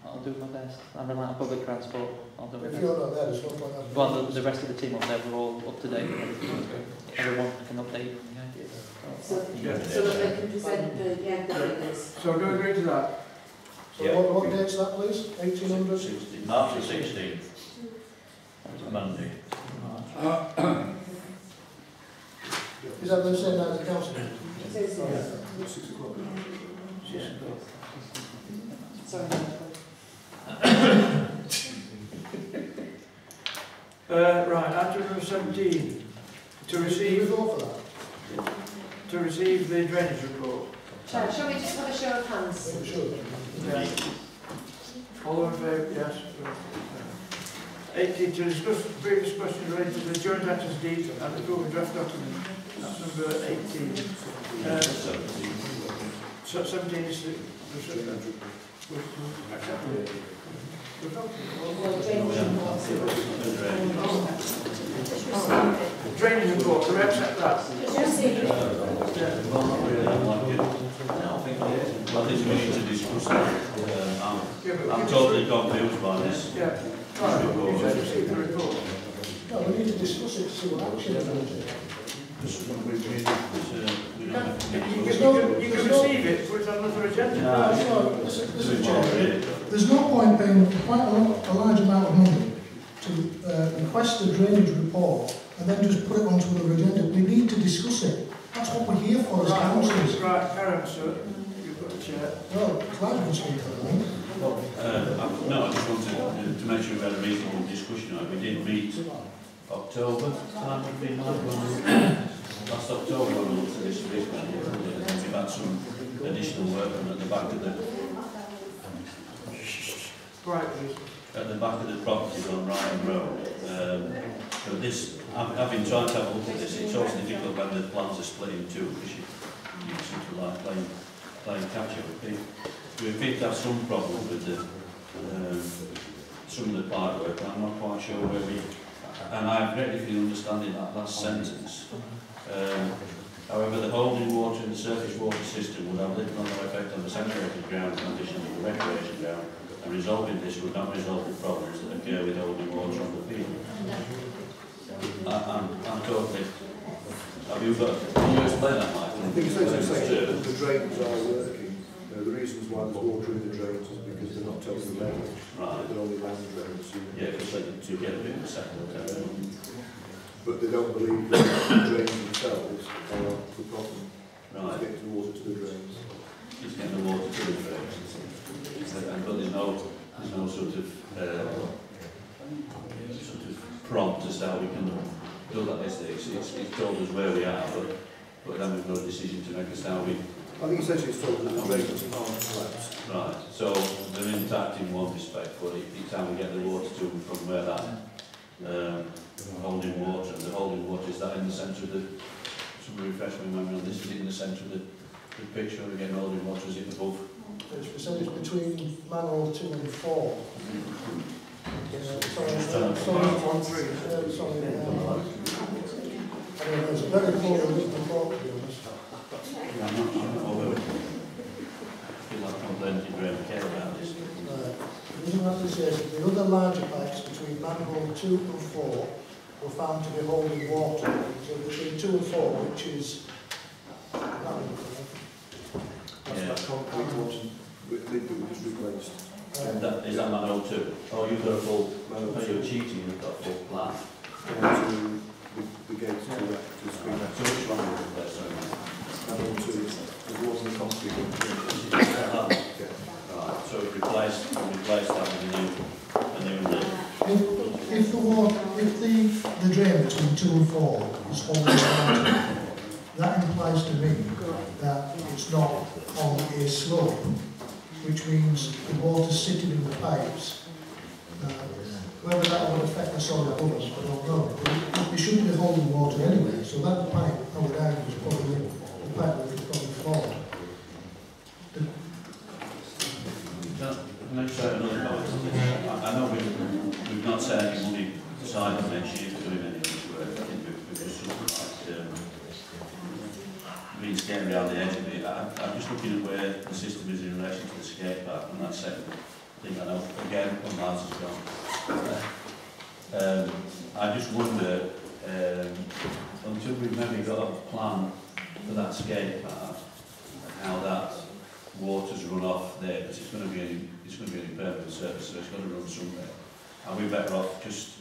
[SPEAKER 12] I'll do my best. I rely on public transport. I'll do my
[SPEAKER 2] If
[SPEAKER 12] best.
[SPEAKER 2] you're not there, there's no point having...
[SPEAKER 12] Well, the rest of the team up there were all up to date. Everyone can update.
[SPEAKER 10] So that they can present the figures.
[SPEAKER 1] So do you agree to that?
[SPEAKER 2] So
[SPEAKER 9] Yeah.
[SPEAKER 2] what date's that, please? 1800?
[SPEAKER 9] March the 16th. Monday.
[SPEAKER 2] Is that the same night as the council?
[SPEAKER 10] It is, yes.
[SPEAKER 6] 6 o'clock.
[SPEAKER 10] Sorry.
[SPEAKER 1] Right, item number 17. To receive the drainage report.
[SPEAKER 10] Chair, shall we just have a show of hands?
[SPEAKER 2] I'm sure.
[SPEAKER 1] Yeah. All in favour? Yes. 18. To discuss previous questions related to the joint access deed and approve a draft document. That's number 18. So 17 is the drainage report. Do we accept that?
[SPEAKER 8] Well, not really, I like it. I think we need to discuss that. I'm totally confused by this.
[SPEAKER 1] Yeah. Right. You just received the report.
[SPEAKER 2] No, we need to discuss it to see what action we're going to take.
[SPEAKER 1] You can receive it, put it on another agenda.
[SPEAKER 2] Listen, Chair, there's no point paying quite a large amount of money to request a drainage report and then just put it onto another agenda. We need to discuss it. That's what we're here for as councillors.
[SPEAKER 1] Right, Karen, sir. You've got the chair.
[SPEAKER 2] Well, Clive can speak for them.
[SPEAKER 8] No, I just wanted to make sure we had a reasonable discussion on it. We did meet October, time would be last October when we looked at this week. We've had some additional work on at the back of the properties on Ryan Road. But this, I've been trying to have a look at this. It's always difficult when the plans are split in two because you seem to like playing catch up with people. We appear to have some problems with some of the pipe work, and I'm not quite sure where we. And I have great difficulty understanding that last sentence. However, the holding water in the surface water system would have little or no effect on the saturated ground condition of the recreation ground, and resolving this would not resolve the problems that occur with holding water on the field. I'm totally. Have you got? Can you explain that, Michael?
[SPEAKER 6] I think it's safe to say that the drains are working. The reasons why there's water in the drains is because they're not totally level.
[SPEAKER 8] Right.
[SPEAKER 6] They're only land drains.
[SPEAKER 8] Yeah, because they to get a bit of a second.
[SPEAKER 6] But they don't believe that the drains themselves are the problem.
[SPEAKER 8] Right.
[SPEAKER 6] It's getting the water to the drains.
[SPEAKER 8] It's getting the water to the drains. But there's no sort of prompt as to how we can do that. It's told us where we are, but then we've no decision to make as to how we.
[SPEAKER 6] I think essentially it's told that the drains can't collapse.
[SPEAKER 8] Right, so they're intact in one respect, but it's how we get the water to them from where that holding water, and the holding water, is that in the centre of the, somebody refresh my memory on this, is it in the centre of the picture, again, holding water, is it above?
[SPEAKER 2] It's percentage between manhole 2 and 4. Sorry. It's a very poor report, to be honest.
[SPEAKER 8] I'm not over it. I feel like I'm complaining to Graham care about this.
[SPEAKER 2] The reason that this is, the other larger pipes between manhole 2 and 4 were found to be holding water. So between 2 and 4, which is
[SPEAKER 6] That's that concrete water lid that was replaced.
[SPEAKER 8] Is that manhole 2? Oh, you've got a full, oh, you're cheating, you've got a full plan.
[SPEAKER 6] To the gates to screen that.
[SPEAKER 8] So which one was the best?
[SPEAKER 6] Manhole 2 is the concrete one.
[SPEAKER 8] Right, so we replace that with a new lid.
[SPEAKER 2] if the drain between 2 and 4 is holding water, that implies to me that it's not on a slope, which means the water's sitting in the pipes. Whether that would affect the soil above us, I don't know. It shouldn't be holding water anyway, so that pipe, I would argue, is probably the pipe that is probably flawed.
[SPEAKER 8] I know we've not set any money aside for next year for doing any of this work. I think we've just sort of like been scared getting around the edge of it. I'm just looking at where the system is in relation to the skate park, and that's second thing I know. Again, one Miles has gone. I just wonder, until we've maybe got a plan for that skate park, and how that water's run off there, because it's going to be an impermeable surface, so it's got to run somewhere. Are we better off just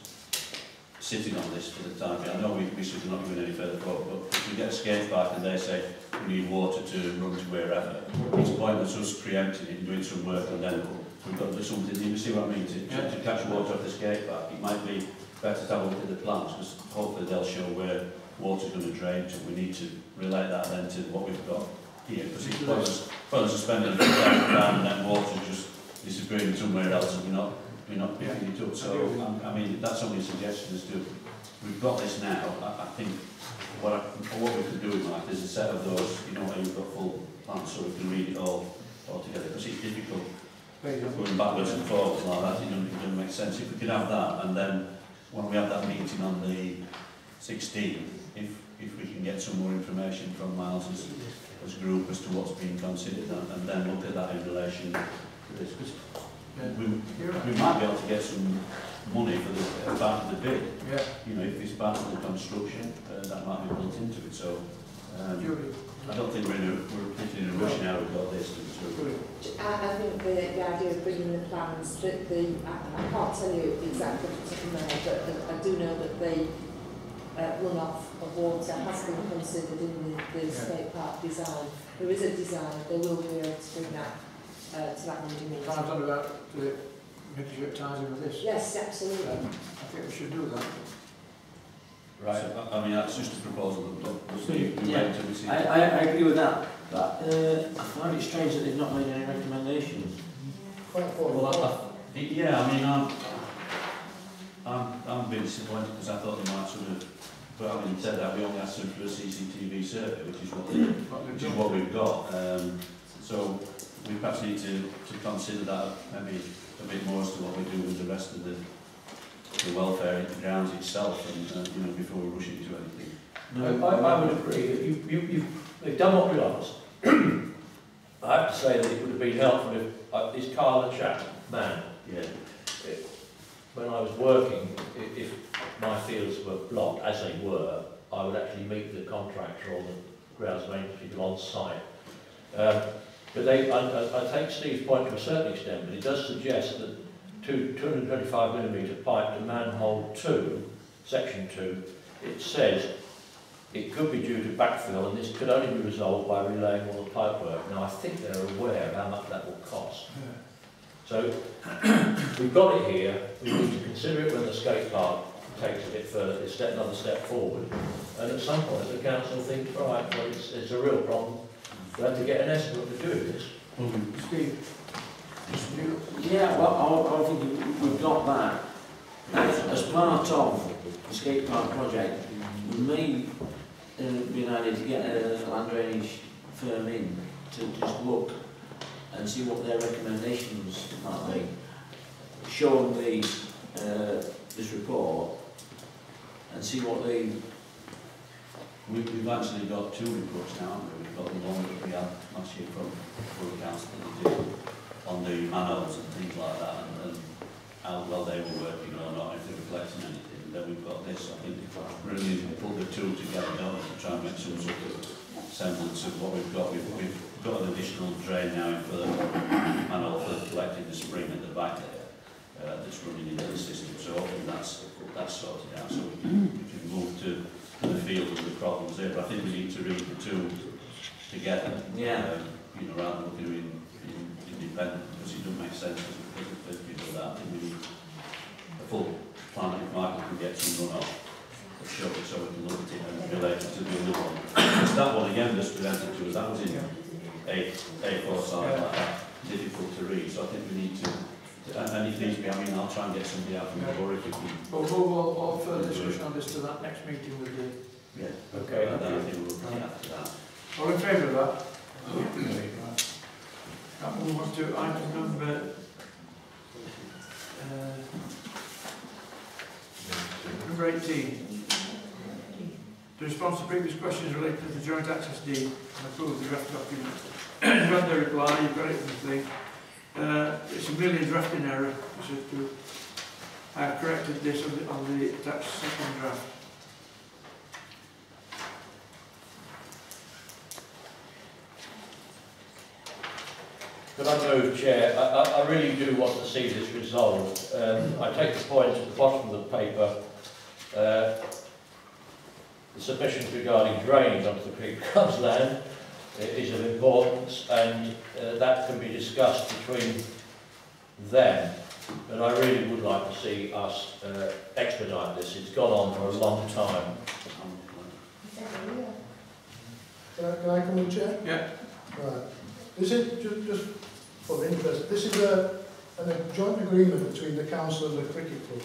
[SPEAKER 8] sitting on this for the time being? I know we should not go any further forward, but if we get a skate park and they say we need water to run to wherever, it's pointless us preempting it and doing some work, and then we've got to do something. You see what I mean? To catch water off the skate park, it might be better to have a look at the plans, because hopefully they'll show where water's going to drain to. We need to relate that then to what we've got here, because it's pointless to spend a few £1,000 and then water just disappearing somewhere else, and we're not picking it up. So I mean, that's only a suggestion as to, we've got this now. I think what we could do with Mike is a set of those, you know, where you've got full plans, so we can read it all together, because it's difficult going backwards and forwards like that. It doesn't make sense. If we could have that, and then when we have that meeting on the 16th, if we can get some more information from Miles as group as to what's being considered, and then look at that in relation to this. We might be able to get some money for the part of the bid.
[SPEAKER 1] Yeah.
[SPEAKER 8] You know, if it's part of the construction, that might be built into it. So I don't think we're completely in a rush now. We've got this.
[SPEAKER 10] I think the idea of bringing the plans, I can't tell you exactly off the top of my head, but I do know that the runoff of water has been considered in the skate park design. There is a design. They will be able to bring that to that meeting.
[SPEAKER 1] Can I talk about making sure it ties in with this?
[SPEAKER 10] Yes, absolutely.
[SPEAKER 1] I think we should do that.
[SPEAKER 8] Right. So, I mean, that's just a proposal.
[SPEAKER 7] I agree with that. But I find it strange that they've not made any recommendations.
[SPEAKER 8] Well, yeah, I mean, I'm a bit disappointed, because I thought they might sort of. But having said that, we only asked them for a CCTV survey, which is what we've got. So we perhaps need to consider that maybe a bit more as to what we do with the rest of the welfare in the grounds itself, and you know, before we rush into anything.
[SPEAKER 9] No, I would agree that they've done what we asked. I have to say that it would have been helpful if this Carl the chap man.
[SPEAKER 8] Yeah.
[SPEAKER 9] When I was working, if my fields were blocked, as they were, I would actually meet the contractor or the grounds maintenance people on site. But I take Steve's point to a certain extent, but it does suggest that 225mm pipe to manhole 2, section 2, it says it could be due to backfill, and this could only be resolved by relaying all the pipework. Now, I think they're aware of how much that will cost. Yeah. So, we've got it here. We need to consider it when the skate park takes a bit further, another step forward. And at some point, the council thinks, right, well, it's a real problem. We have to get an estimate to do this.
[SPEAKER 1] Steve?
[SPEAKER 7] Yeah, well, I think we've got that. As part of the skate park project, we may be an idea to get a land drainage firm in to just look and see what their recommendations might be. Show them this report and see what they...
[SPEAKER 8] We've actually got 2 reports now, haven't we? We've got the one that we had last year from the council that they did on the manholes and things like that, and how well they were working or not, if they're reflecting anything. And then we've got this. I think we've really put the 2 together, don't we, to try and make some sort of semblance of what we've got. We've got an additional drain now for the manhole for collecting the spring at the back there, that's running into the system. So hopefully that's sorted out, so we can move to the field of the problems there. But I think we need to read the 2 together.
[SPEAKER 7] Yeah.
[SPEAKER 8] You know, rather than looking independent, because it doesn't make sense as we do that. I think we need a full plan if Michael can get some runoff of show it so we can look at it and relate it to the other one. Because that one again just presented to us, that was in A4 size like that, difficult to read. So I think we need to, and if needs be, I mean, I'll try and get somebody out from the board if we can.
[SPEAKER 1] We'll move all further discussion on this to that next meeting with the...
[SPEAKER 8] Yeah.
[SPEAKER 9] Okay.
[SPEAKER 8] And then I think we'll get after that.
[SPEAKER 1] All in favour of that? That move on to item number 18. To respond to previous questions related to the joint access deed and approve the draft document. You've had the reply, you've got it from the thing. It's a merely a drafting error. I have corrected this on the attached second draft.
[SPEAKER 9] Could I move, Chair? I really do want to see this resolved. I take the point at the bottom of the paper, the submissions regarding drainage onto the Creek Club's land is of importance, and that can be discussed between them. But I really would like to see us expedite this. It's gone on for a long time.
[SPEAKER 2] Can I come in, Chair?
[SPEAKER 1] Yeah.
[SPEAKER 2] Right. This is just for interest. This is a joint agreement between the council and the cricket club,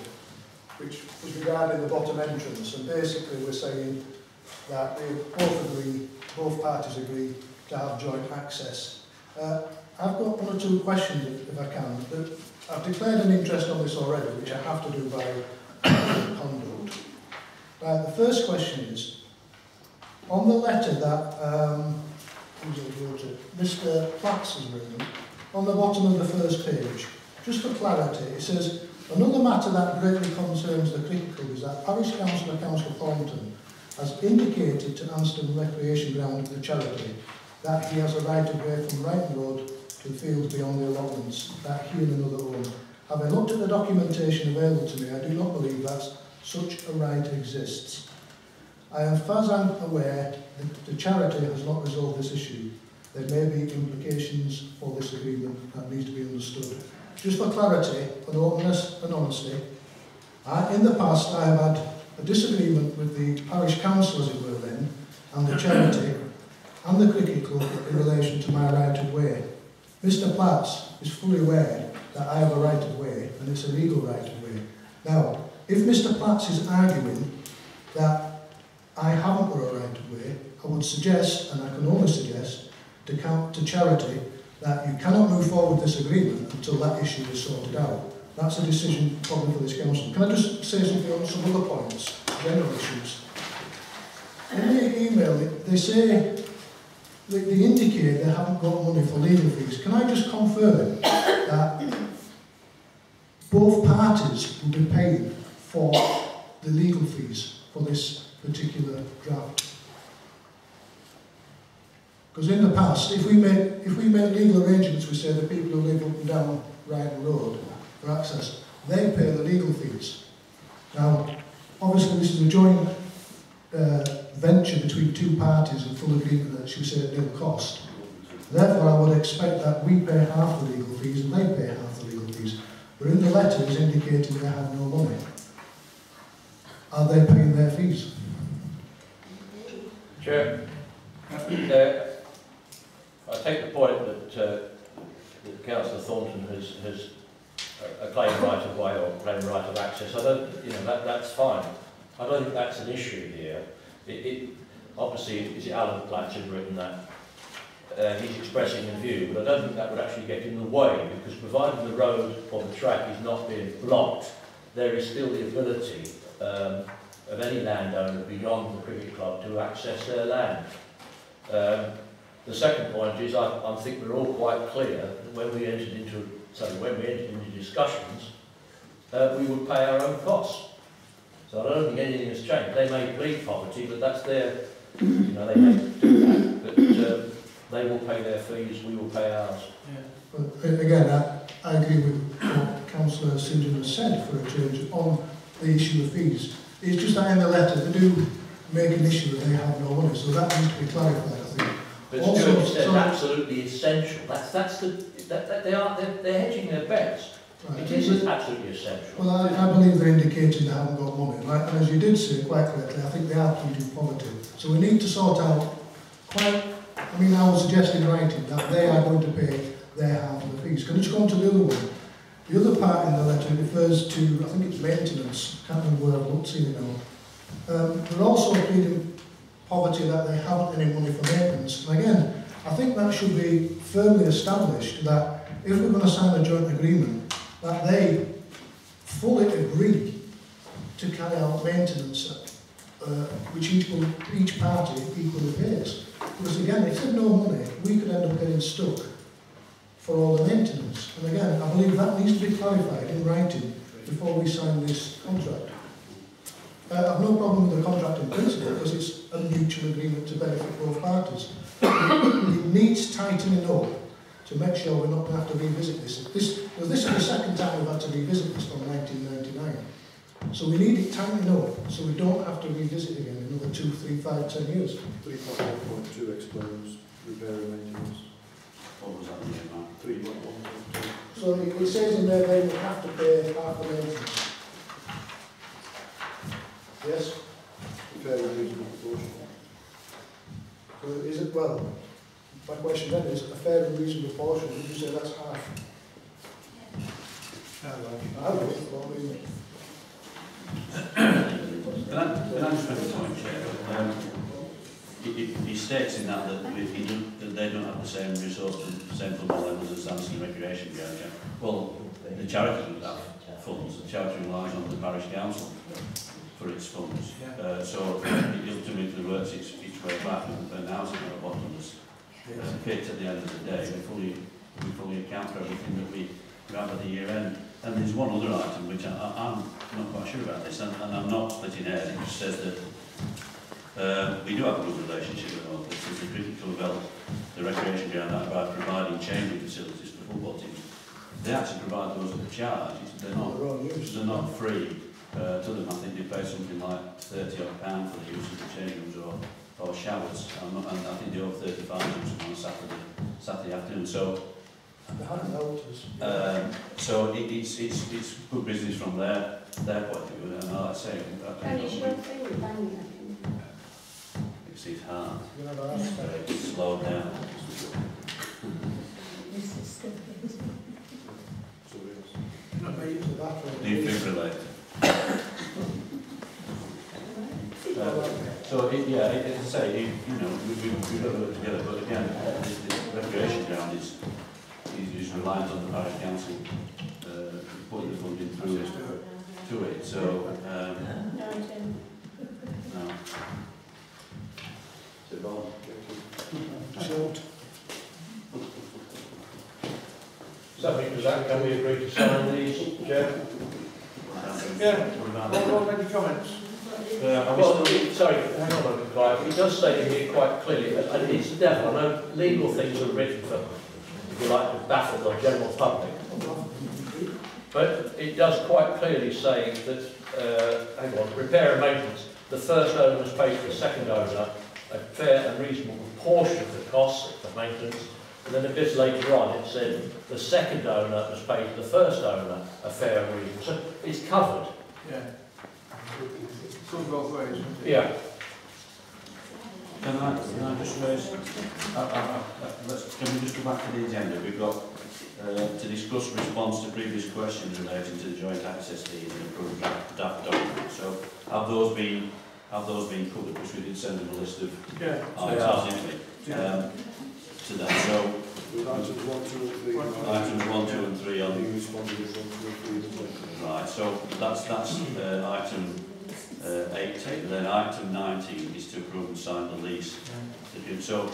[SPEAKER 2] which is regarding the bottom entrance. And basically, we're saying that they both parties agree to have joint access. I've got one or two questions, if I can. I've declared an interest on this already, which I have to do by conduct. Right, the first question is, on the letter that Mr. Platts has written, on the bottom of the first page, just for clarity, it says, another matter that greatly concerns the cricket club is that Parish Councillor Councillor Thornton has indicated to Anston Recreation Ground the charity that he has a right of way from Wrighton Road to fields beyond the allotments that he and another own. Having looked at the documentation available to me, I do not believe that such a right exists. As far as I'm aware, the charity has not resolved this issue. There may be implications for this agreement that needs to be understood. Just for clarity and openness and honesty, in the past I have had a disagreement with the parish council, as it were then, and the charity and the cricket club in relation to my right of way. Mr. Platts is fully aware that I have a right of way, and it's a legal right of way. Now, if Mr. Platts is arguing that I haven't got a right of way, I would suggest, and I can only suggest, to charity that you cannot move forward this agreement until that issue is sorted out. That's a decision probably for this council. Can I just say something on some other points, general issues? In the email, they say, they indicate they haven't got money for legal fees. Can I just confirm that both parties will be paying for the legal fees for this particular draft? Because in the past, if we make legal arrangements, we say the people who live up and down Wrighton Road for access, they pay the legal fees. Now, obviously this is a joint venture between two parties in full agreement that, should we say, at nil cost. Therefore, I would expect that we pay half the legal fees and they pay half the legal fees. But in the letter, it's indicating they have no money. Are they paying their fees?
[SPEAKER 9] Chair, I take the point that Councillor Thornton has a claim right of way or claim right of access. I don't, that's fine. I don't think that's an issue here. Obviously, is it Alan Platts who's written that? He's expressing a view, but I don't think that would actually get in the way, because provided the road or the track is not being blocked, there is still the ability of any landowner beyond the cricket club to access their land. The second point is, I think we're all quite clear that when we entered into discussions, we would pay our own costs. So I don't think anything has changed. They may plead poverty, but that's their, they may do that, but they will pay their fees, we will pay ours.
[SPEAKER 2] Yeah. Well, again, I agree with what Councillor St. has said for a change on the issue of fees. It's just that in the letter they do make an issue that they have no money, so that needs to be clarified, I think.
[SPEAKER 9] But also, it's absolutely essential. They're hedging their bets. Right. It is absolutely essential.
[SPEAKER 2] Well, I believe they're indicating they haven't got money, right? And as you did say quite correctly, I think they are pleading poverty. So we need to sort out I was suggesting writing that they are going to pay their half of the fees. Can I just go on to the other one? The other part in the letter refers to, I think it's maintenance, I can't remember where I've looked, seen it now. They're also pleading poverty that they haven't any money for maintenance. And again, I think that should be firmly established that if we're going to sign a joint agreement, that they fully agree to carry out maintenance which each party equally pays. Because again, if there's no money, we could end up getting stuck for all the maintenance. And again, I believe that needs to be clarified in writing before we sign this contract. I have no problem with the contract in principle because it's a mutual agreement to benefit both parties. It needs tightening up to make sure we're not going to have to revisit this. This is the second time we've had to revisit this from 1999. So we need it tightening up so we don't have to revisit again in another 2, 3, 5, 10 years.
[SPEAKER 6] 3.1.2 explains repair and maintenance.
[SPEAKER 8] What was that again, Mark?
[SPEAKER 6] 3.1.2.
[SPEAKER 2] So it says in there they will have to pay half the maintenance. Yes?
[SPEAKER 6] Repair and reasonable proportion.
[SPEAKER 2] So is it, well, my question then is a fair and reasonable portion, would you say that's half? I don't know, I mean,
[SPEAKER 8] Can I just make a point, Chair? He states in that that they don't have the same resource and the same funding levels as Anston Recreation Ground. Yeah. Well, the charity doesn't have funds. The charity relies on the parish council for its funds. So it ultimately works its way back, and housing at the bottom is picked at the end of the day. We fully account for everything that we have at the year end. And there's one other item which I'm not quite sure about this, and I'm not splitting hairs. It just says that we do have a good relationship with all this. It's a critical develop the recreation ground by providing changing facilities for football teams. They actually provide those at a charge. They're not free to them. I think they pay something like £30 for the use of the change rooms or showers. And I think they owe £35 on Saturday afternoon. So so it's good business from their point of view, and like I say, it's hard. It's slowed down. Defibrillate. So as I say, we've got to work together. But again, the recreation ground is reliant on the parish council putting the funding through to it. So no.
[SPEAKER 9] Subject to that, can we agree to sign these, Chair?
[SPEAKER 1] Any comments?
[SPEAKER 9] Sorry, hang on a minute, Clive. It does say in here quite clearly, and it's the devil. I know legal things are written for, if you like, to baffle the general public. But it does quite clearly say that, hang on, repair and maintenance, the first owner must pay to the second owner a fair and reasonable proportion of the costs of maintenance. And then a bit later on it said the second owner must pay to the first owner a fair and reasonable. So it's covered.
[SPEAKER 1] Yeah. Comes both ways.
[SPEAKER 9] Yeah.
[SPEAKER 8] Can I just raise? Can we just go back to the agenda? We've got to discuss response to previous questions relating to the joint access deed and approved draft document. So have those been covered? Because we did send them a list of items, didn't we? To that. So
[SPEAKER 6] items 1, 2 and 3.
[SPEAKER 8] Items 1, 2 and 3 on.
[SPEAKER 6] Being responded with 1, 2 and 3.
[SPEAKER 8] Right. So that's item 18. Then item 19 is to approve and sign the lease. So,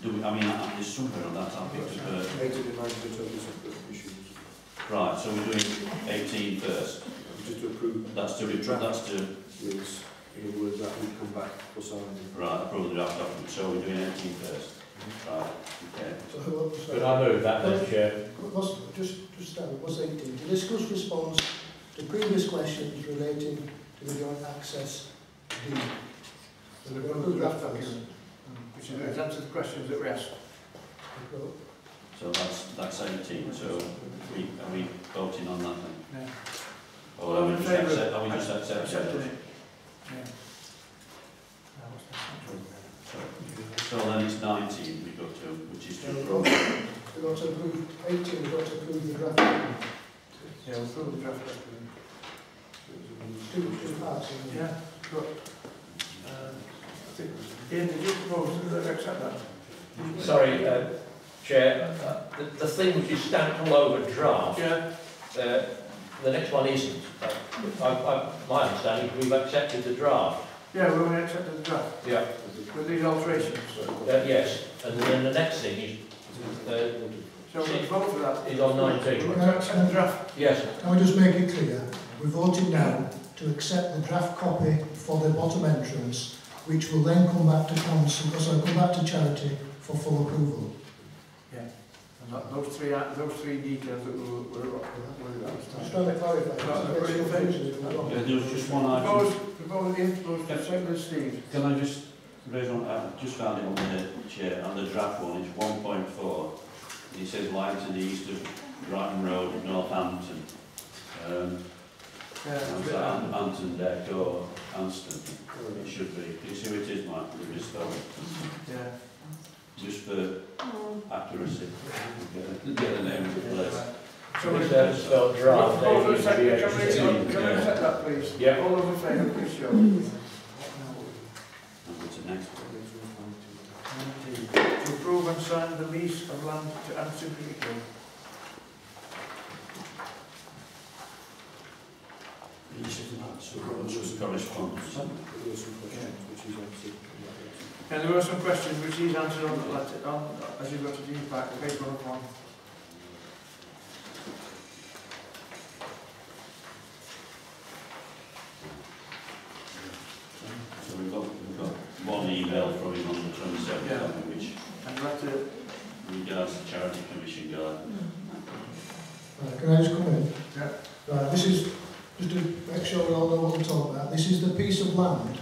[SPEAKER 8] there's somewhere on that topic.
[SPEAKER 6] 18 and 19 are totally separate issues.
[SPEAKER 8] Right. So we're doing 18 first.
[SPEAKER 6] Just to approve.
[SPEAKER 8] That's to
[SPEAKER 6] lease. In other words, that would come back for signing.
[SPEAKER 8] Right. Approve the draft document. So we're doing 18 first. Right. Okay.
[SPEAKER 9] Could I move that then, Chair?
[SPEAKER 2] Was 18 to discuss response to previous questions relating to the joint access deed.
[SPEAKER 1] The approved draft document, which is answer the questions that we asked.
[SPEAKER 8] So that's 18. So are we voting on that then?
[SPEAKER 1] Yeah.
[SPEAKER 8] Or are we just accepting it?
[SPEAKER 1] Yeah.
[SPEAKER 8] So then it's 19 we've got to, which is to approve.
[SPEAKER 2] We've got to approve 18, we've got to approve the draft document.
[SPEAKER 1] Yeah, we'll approve the draft document.
[SPEAKER 2] Two parts.
[SPEAKER 1] Yeah, good. I think, Ian, did you propose to accept that?
[SPEAKER 9] Sorry, Chair, the thing which is stamped all over draft, the next one isn't. My understanding is we've accepted the draft.
[SPEAKER 1] Yeah, we only accepted the draft.
[SPEAKER 9] Yeah.
[SPEAKER 1] With these alterations.
[SPEAKER 9] Yes, and then the next thing is,
[SPEAKER 1] So we'll vote for that.
[SPEAKER 9] is on 19.
[SPEAKER 1] We'll accept the draft.
[SPEAKER 9] Yes.
[SPEAKER 2] Can we just make it clear? We're voting now to accept the draft copy for the bottom entrance, which will then come back to council, come back to charity for full approval.
[SPEAKER 1] Yeah. And that, those three details that we're
[SPEAKER 2] Just trying to clarify.
[SPEAKER 8] Yeah, there was just one item.
[SPEAKER 1] Propose Steve.
[SPEAKER 8] Can I just raise on, I just found it on the chair, on the draft one, it's 1.4. It says light to the east of Brighton Road, Northampton. Anton Deck or Anston. It should be. Can you see who it is, Mike? We just spelled it.
[SPEAKER 1] Yeah.
[SPEAKER 8] Just for accuracy. Get the name of the place.
[SPEAKER 1] So we
[SPEAKER 9] spelled draft.
[SPEAKER 1] Can we accept that, please?
[SPEAKER 9] Yeah.
[SPEAKER 1] All those in favour, please show.
[SPEAKER 8] What's the next one?
[SPEAKER 1] To approve and sign the lease of land to Anston Parish.
[SPEAKER 8] Correspondence.
[SPEAKER 1] And there were some questions which he's answered on the letter, as you got to the back, paper of one.
[SPEAKER 8] So we've got one email from him on the 27th,
[SPEAKER 1] Yeah.
[SPEAKER 8] which
[SPEAKER 1] And letter.
[SPEAKER 8] regards the Charity Commission guide.
[SPEAKER 2] Can I just come in?
[SPEAKER 1] Yeah.
[SPEAKER 2] Right, this is, just to make sure we all know what we're talking about, this is the piece of land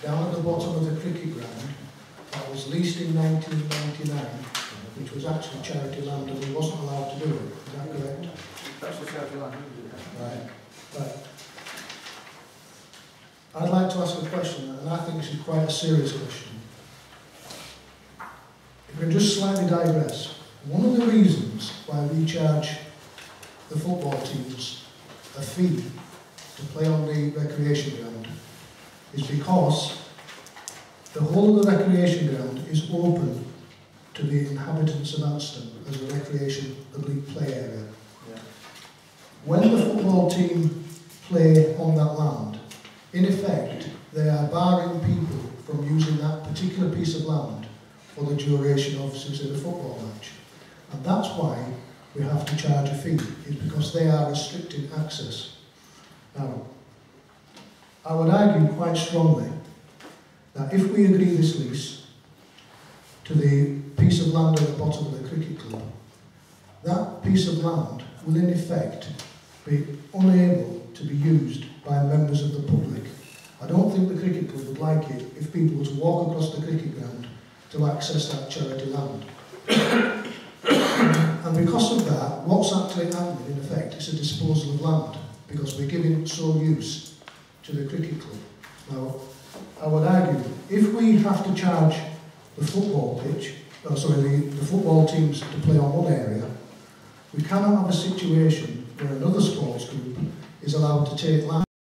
[SPEAKER 2] down at the bottom of the cricket ground that was leased in 1999, which was actually charity land and we wasn't allowed to do it. Is that correct?
[SPEAKER 1] That's the charity land, isn't it?
[SPEAKER 2] Right. Right. I'd like to ask a question, and I think this is quite a serious question. If we can just slightly digress, one of the reasons why we charge the football teams a fee to play on the recreation ground is because the whole of the recreation ground is open to the inhabitants of Anston as a recreation oblique play area.
[SPEAKER 1] Yeah.
[SPEAKER 2] When the football team play on that land, in effect, they are barring people from using that particular piece of land for the duration of, say, the football match. And that's why we have to charge a fee, is because they are restricting access. Now, I would argue quite strongly that if we agree this lease to the piece of land at the bottom of the cricket club, that piece of land will in effect be unable to be used by members of the public. I don't think the cricket club would like it if people were to walk across the cricket ground to access that charity land. And because of that, what's actually happening in effect is a disposal of land, because we're giving sole use to the cricket club. Now, I would argue, if we have to charge the football pitch, the football teams to play on one area, we cannot have a situation where another sports group is allowed to take land